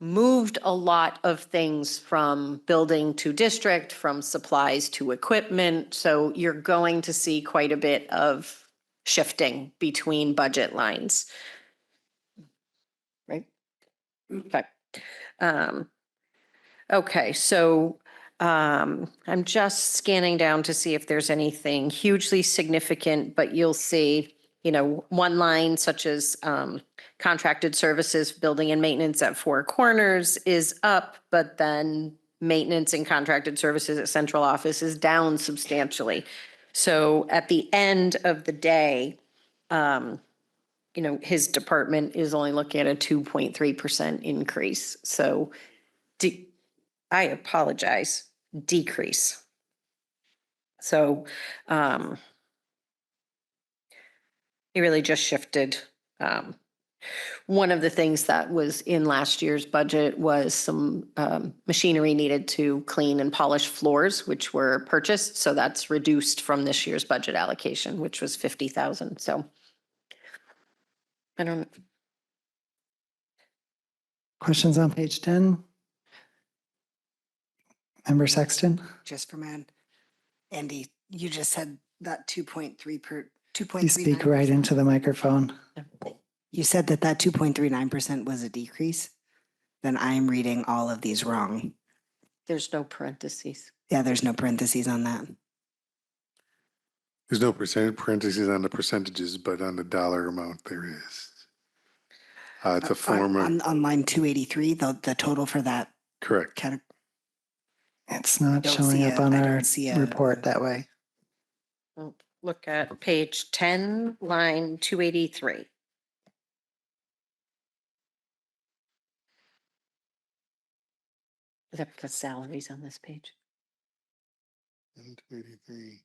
moved a lot of things from building to district, from supplies to equipment. So you're going to see quite a bit of shifting between budget lines. Right? Okay. Okay, so I'm just scanning down to see if there's anything hugely significant, but you'll see, one line such as contracted services, building and maintenance at Four Corners is up, but then maintenance and contracted services at central office is down substantially. So at the end of the day, his department is only looking at a 2.3% increase. So I apologize, decrease. So it really just shifted. One of the things that was in last year's budget was some machinery needed to clean and polish floors, which were purchased. So that's reduced from this year's budget allocation, which was $50,000. So I don't. Questions on page 10? Member Sexton? Just for man. Andy, you just said that 2.3 per 2.39. Please speak right into the microphone. You said that 2.39% was a decrease. Then I'm reading all of these wrong. There's no parentheses. Yeah, there's no parentheses on that. There's no parentheses on the percentages, but on the dollar amount there is. It's a form of, On line 283, the total for that correct. category. It's not Don't showing see up a- on I our don't see a- report that way. Look at page 10, line 283. Is that because salaries on this page? And 283.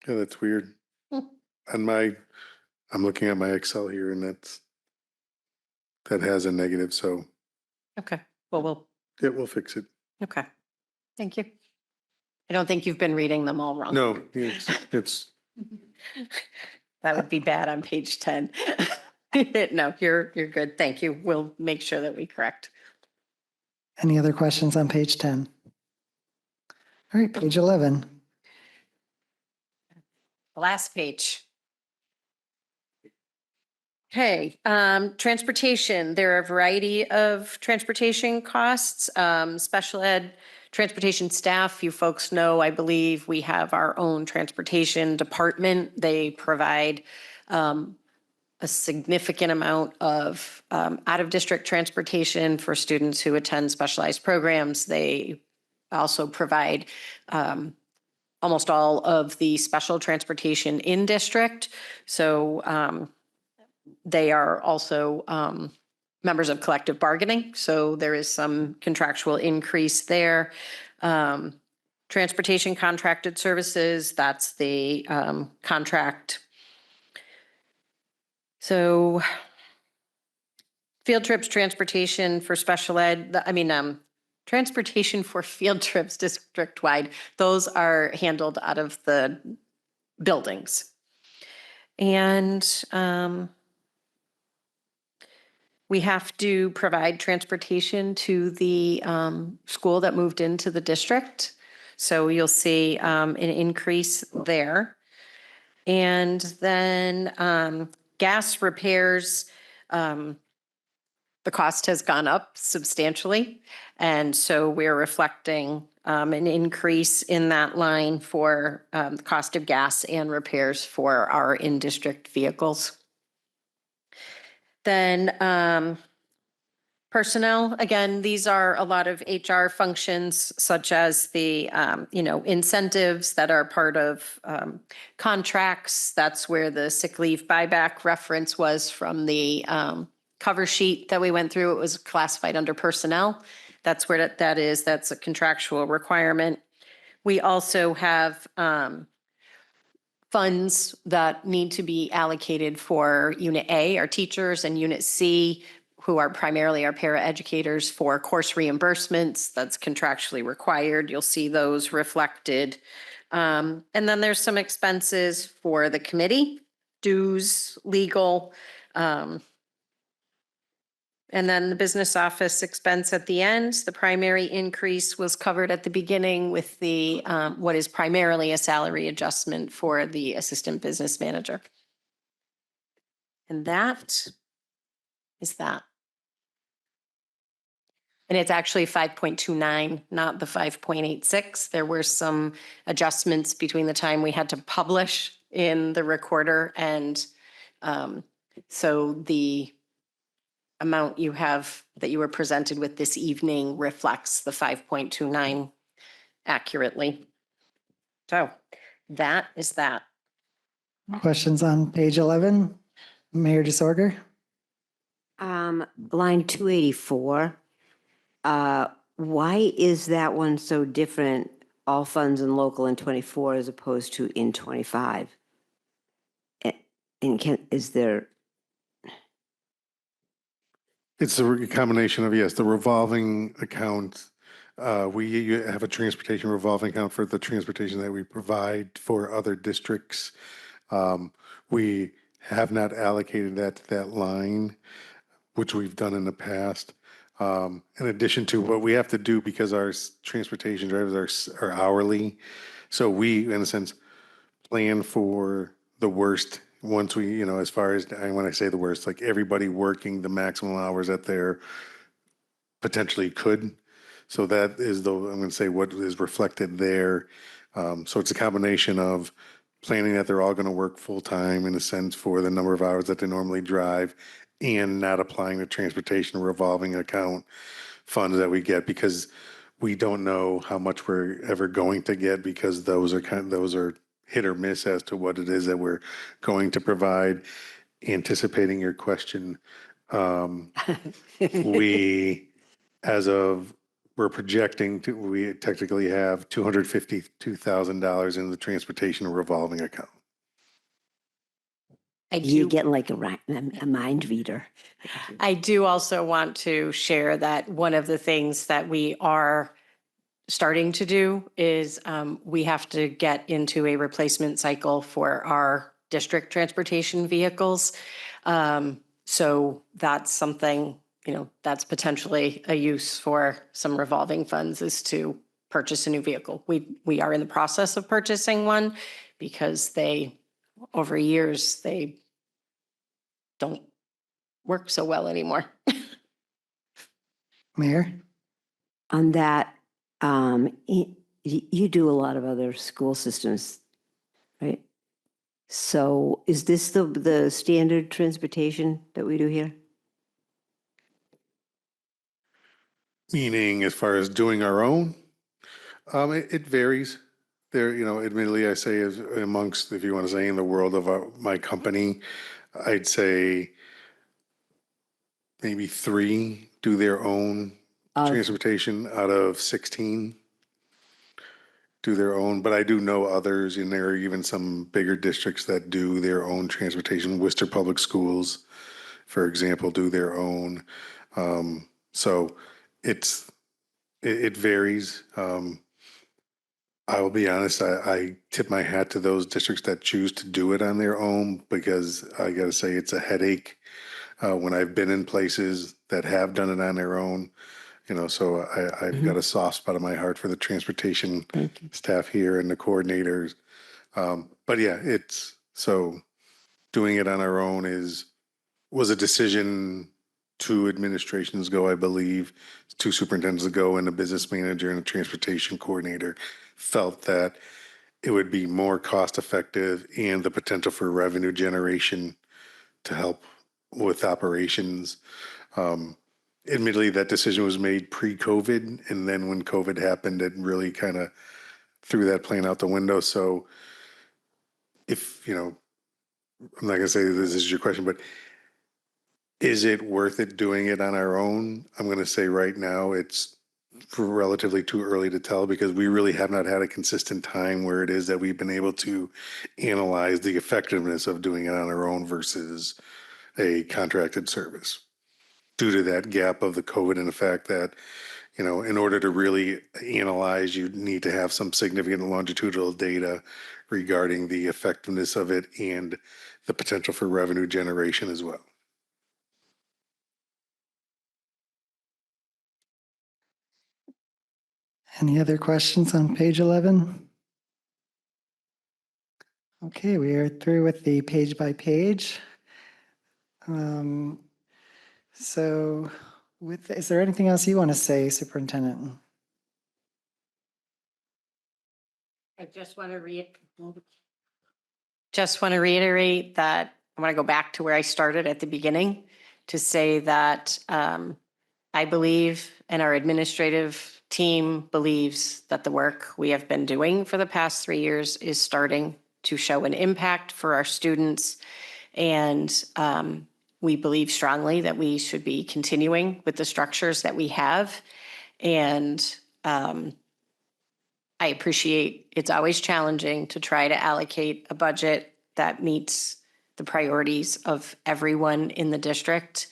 Yeah, that's weird. Hmm. I'm looking at my Excel here and that has a negative, so Okay, well, yeah, we'll fix it. okay. Thank you. I don't think you've been reading them all wrong. No, it's That would be bad on page 10. No, you're good. Thank you. We'll make sure that we correct. Any other questions on page 10? All right, page 11. The last page. Okay, transportation, there are a variety of transportation costs. Special ed transportation staff, you folks know, I believe we have our own transportation department. They provide a significant amount of out-of-district transportation for students who attend specialized programs. They also provide almost all of the special transportation in district. So they are also members of collective bargaining, so there is some contractual increase there. Transportation contracted services, that's the contract. So field trips, transportation for special ed, transportation for field trips district-wide, those are handled out of the buildings. And we have to provide transportation to the school that moved into the district. So you'll see an increase there. And then gas repairs, the cost has gone up substantially. And so we're reflecting an increase in that line for the cost of gas and repairs for our in-district vehicles. Then personnel, again, these are a lot of HR functions such as the, incentives that are part of contracts. That's where the sick leave buyback reference was from the cover sheet that we went through. It was classified under personnel. That's where that is. That's a contractual requirement. We also have funds that need to be allocated for Unit A, our teachers, and Unit C, who are primarily our paraeducators, for course reimbursements. That's contractually required. You'll see those reflected. And then there's some expenses for the committee, dues, legal, and then the business office expense at the end. The primary increase was covered at the beginning with the what is primarily a salary adjustment for the assistant business manager. And that is that. And it's actually 5.29, not the 5.86. There were some adjustments between the time we had to publish in the recorder, and so the amount you have that you were presented with this evening reflects the 5.29 accurately. So that is that. Questions on page 11? Mayor DeSorger? Line 284. Why is that one so different, all funds in local in 24 as opposed to in 25? And is there? It's a combination of, yes, the revolving account. We have a transportation revolving account for the transportation that we provide for other districts. We have not allocated that to that line, which we've done in the past. In addition to what we have to do, because our transportation drivers are hourly. So we, in a sense, plan for the worst once we, as far as, when I say the worst, like everybody working the maximum hours that they're potentially could. So that is I'm going to say what is reflected there. So it's a combination of planning that they're all going to work full time in a sense for the number of hours that they normally drive, and not applying the transportation revolving account funds that we get, because we don't know how much we're ever going to get, because those are hit or miss as to what it is that we're going to provide. Anticipating your question, We're projecting we technically have $252,000 in the transportation revolving account. You're getting like a mind reader. I do also want to share that one of the things that we are starting to do is we have to get into a replacement cycle for our district transportation vehicles. So that's something, that's potentially a use for some revolving funds, is to purchase a new vehicle. We are in the process of purchasing one because over years, they don't work so well anymore. Mayor? On that, you do a lot of other school systems, right? So is this the standard transportation that we do here? Meaning as far as doing our own, it varies. There, admittedly, I say as amongst, if you want to say in the world of my company, I'd say maybe 3 do their own transportation out of 16 do their own, but I do know others, and there are even some bigger districts that do their own transportation. Worcester Public Schools, for example, do their own. So it varies. I will be honest, I tip my hat to those districts that choose to do it on their own, because I got to say it's a headache when I've been in places that have done it on their own. So I've got a soft spot in my heart for the transportation staff here and the coordinators. But yeah, so doing it on our own was a decision 2 administrations ago, I believe, 2 superintendents ago, and a business manager and a transportation coordinator felt that it would be more cost effective and the potential for revenue generation to help with operations. Admittedly, that decision was made pre-COVID, and then when COVID happened, it really kind of threw that plan out the window. So if, I'm not going to say this is your question, but is it worth it doing it on our own? I'm going to say right now it's relatively too early to tell, because we really have not had a consistent time where it is that we've been able to analyze the effectiveness of doing it on our own versus a contracted service, due to that gap of the COVID and the fact that, in order to really analyze, you need to have some significant longitudinal data regarding the effectiveness of it and the potential for revenue generation as well. Any other questions on page 11? Okay, we are through with the page by page. So is there anything else you want to say, Superintendent? I just want to reiterate that I want to go back to where I started at the beginning to say that I believe, and our administrative team believes, that the work we have been doing for the past 3 years is starting to show an impact for our students. And we believe strongly that we should be continuing with the structures that we have. And I appreciate it's always challenging to try to allocate a budget that meets the priorities of everyone in the district.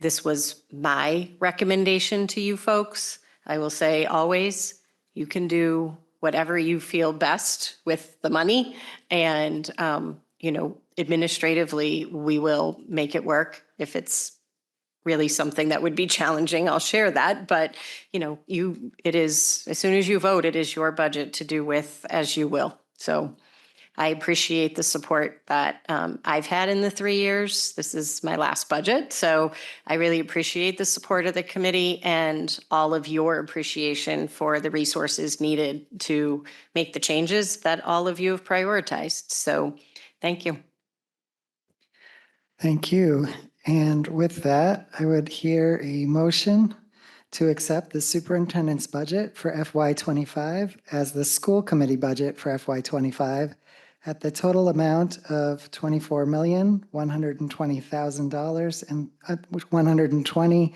This was my recommendation to you folks. I will say always, you can do whatever you feel best with the money. And, administratively, we will make it work. If it's really something that would be challenging, I'll share that. But, it is, as soon as you vote, it is your budget to do with as you will. So I appreciate the support that I've had in the 3 years. This is my last budget. So I really appreciate the support of the committee and all of your appreciation for the resources needed to make the changes that all of you have prioritized. So thank you. Thank you. And with that, I would hear a motion to accept the superintendent's budget for FY25 as the school committee budget for FY25 at the total amount of $24,120,000 and 120.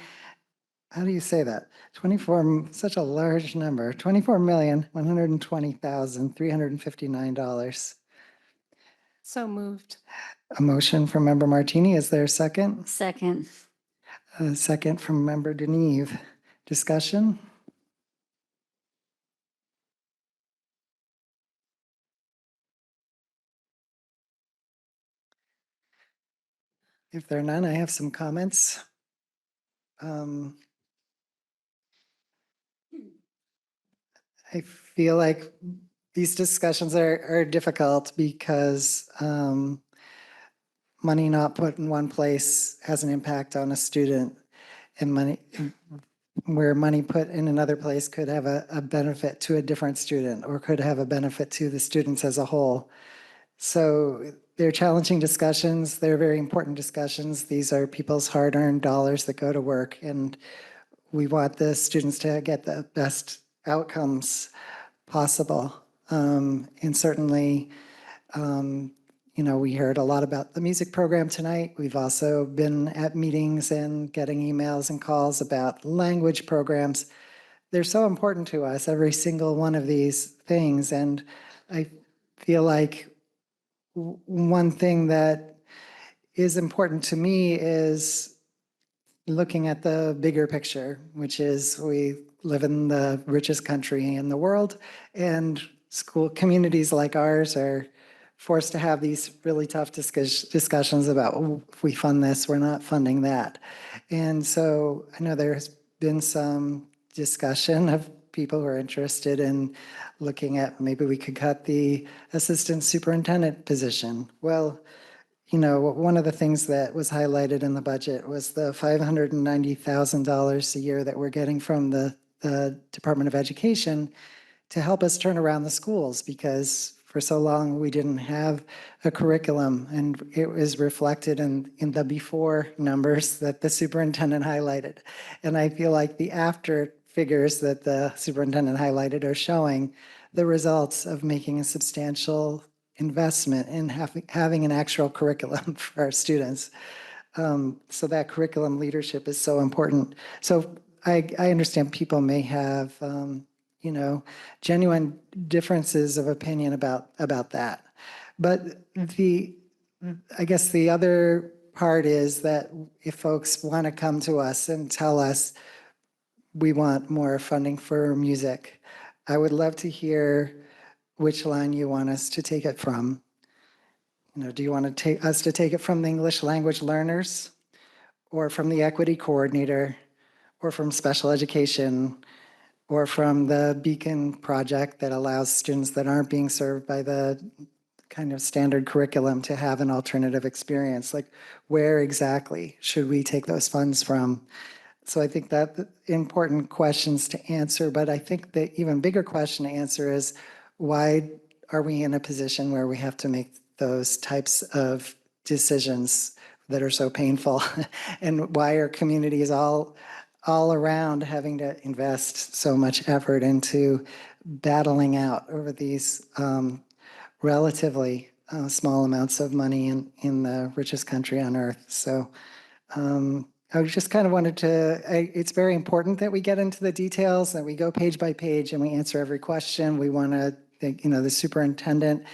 How do you say that? 24, such a large number, $24,120,359. So moved. A motion from Member Martini. Is there a second? Second. A second from Member Deneve. Discussion? If there are none, I have some comments. I feel like these discussions are difficult because money not put in one place has an impact on a student, and money where money put in another place could have a benefit to a different student or could have a benefit to the students as a whole. So they're challenging discussions. They're very important discussions. These are people's hard-earned dollars that go to work, and we want the students to get the best outcomes possible. And certainly, we heard a lot about the music program tonight. We've also been at meetings and getting emails and calls about language programs. They're so important to us, every single one of these things. And I feel like one thing that is important to me is looking at the bigger picture, which is we live in the richest country in the world, and school communities like ours are forced to have these really tough discussions about, oh, if we fund this, we're not funding that. And so I know there's been some discussion of people who are interested in looking at maybe we could cut the assistant superintendent position. Well, one of the things that was highlighted in the budget was the $590,000 a year that we're getting from the Department of Education to help us turn around the schools, because for so long we didn't have a curriculum, and it was reflected in the before numbers that the superintendent highlighted. And I feel like the after figures that the superintendent highlighted are showing the results of making a substantial investment in having an actual curriculum for our students. So that curriculum leadership is so important. So I understand people may have, genuine differences of opinion about that. But I guess the other part is that if folks want to come to us and tell us we want more funding for music, I would love to hear which line you want us to take it from. Do you want to take us to take it from the English language learners, or from the equity coordinator, or from special education, or from the Beacon project that allows students that aren't being served by the kind of standard curriculum to have an alternative experience? Like, where exactly should we take those funds from? So I think that important questions to answer, but I think the even bigger question to answer is, why are we in a position where we have to make those types of decisions that are so painful? And why are communities all around having to invest so much effort into battling out over these relatively small amounts of money in the richest country on earth? So I just kind of wanted to, it's very important that we get into the details, that we go page by page and we answer every question. We want to, the superintendent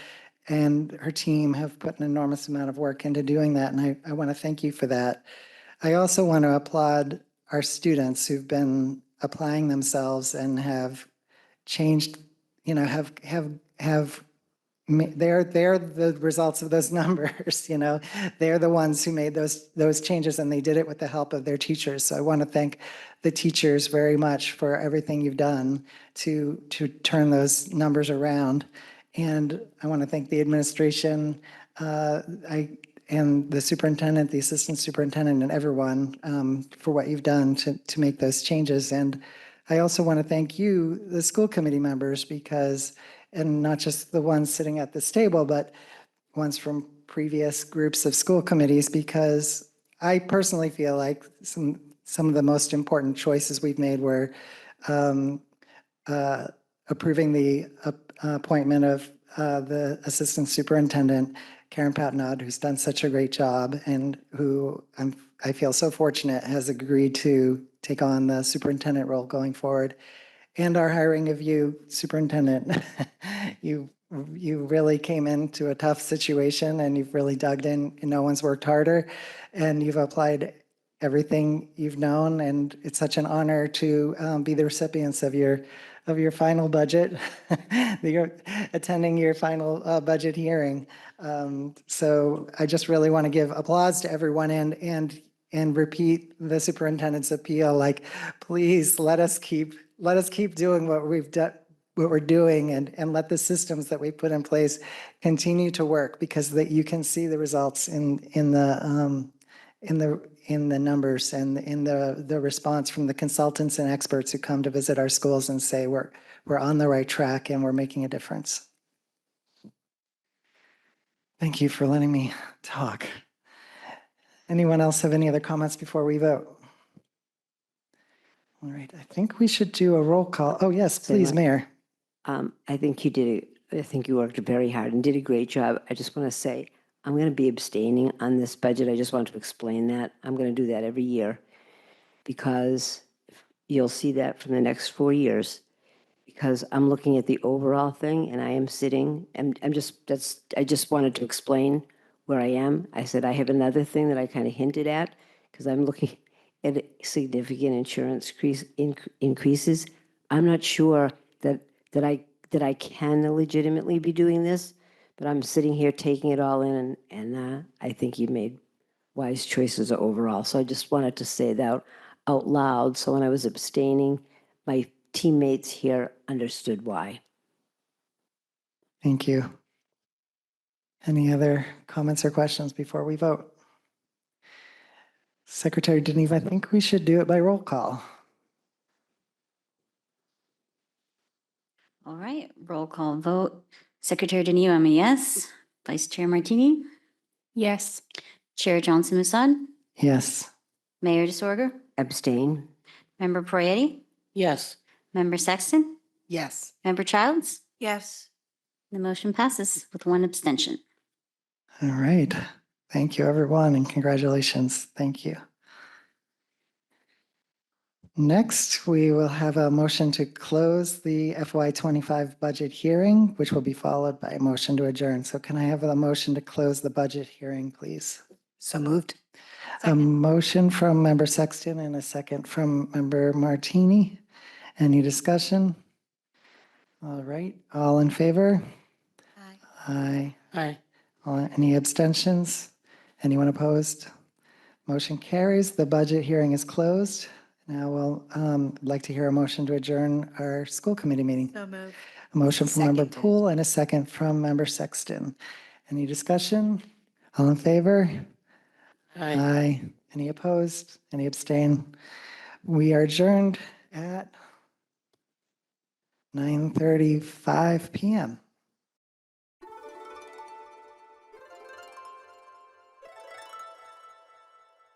and her team have put an enormous amount of work into doing that, and I want to thank you for that. I also want to applaud our students who've been applying themselves and have changed, they're the results of those numbers. They're the ones who made those changes, and they did it with the help of their teachers. So I want to thank the teachers very much for everything you've done to turn those numbers around. And I want to thank the administration, and the superintendent, the assistant superintendent, and everyone for what you've done to make those changes. And I also want to thank you, the school committee members, and not just the ones sitting at this table, but ones from previous groups of school committees, because I personally feel like some of the most important choices we've made were approving the appointment of the assistant superintendent, Karen Patnod, who's done such a great job and who I feel so fortunate has agreed to take on the superintendent role going forward. And our hiring of you, superintendent. You really came into a tough situation and you've really dug in and no one's worked harder. And you've applied everything you've known, and it's such an honor to be the recipients of your final budget. You're attending your final budget hearing. So I just really want to give applause to everyone and repeat the superintendent's appeal, like, please let us keep doing what we've done, what we're doing, and let the systems that we put in place continue to work, because that you can see the results in the numbers and in the response from the consultants and experts who come to visit our schools and say we're on the right track and we're making a difference. Thank you for letting me talk. Anyone else have any other comments before we vote? All right, I think we should do a roll call. Oh, yes, please, Mayor. I think you worked very hard and did a great job. I just want to say, I'm going to be abstaining on this budget. I just want to explain that. I'm going to do that every year because you'll see that from the next 4 years, because I'm looking at the overall thing and I am sitting and I just wanted to explain where I am. I said, I have another thing that I kind of hinted at because I'm looking at significant insurance increases. I'm not sure that I can legitimately be doing this, but I'm sitting here taking it all in, and I think you made wise choices overall. So I just wanted to say that out loud, so when I was abstaining, my teammates here understood why. Thank you. Any other comments or questions before we vote? Secretary Deneve, I think we should do it by roll call. All right, roll call vote. Secretary Denise, I'm a yes. Vice Chair Martini, Yes. Chair Johnson Musad, Yes. Mayor DeSorger, Abstain? Member Proietti, Yes. Member Sexton, Yes. Member Childs. Yes. The motion passes with one abstention. All right. Thank you, everyone, and congratulations. Thank you. Next, we will have a motion to close the FY25 budget hearing, which will be followed by a motion to adjourn. So can I have a motion to close the budget hearing, please? So moved. A motion from Member Sexton and a second from Member Martini. Any discussion? All right, all in favor? Aye. Aye. Aye. Any abstentions? Anyone opposed? Motion carries. The budget hearing is closed. Now we'll like to hear a motion to adjourn our school committee meeting. So moved. A motion from Member Seconded. Poole and a second from Member Sexton. Any discussion? All in favor? Aye. Aye. Any opposed? Any abstain? We are adjourned at 9:35 p.m.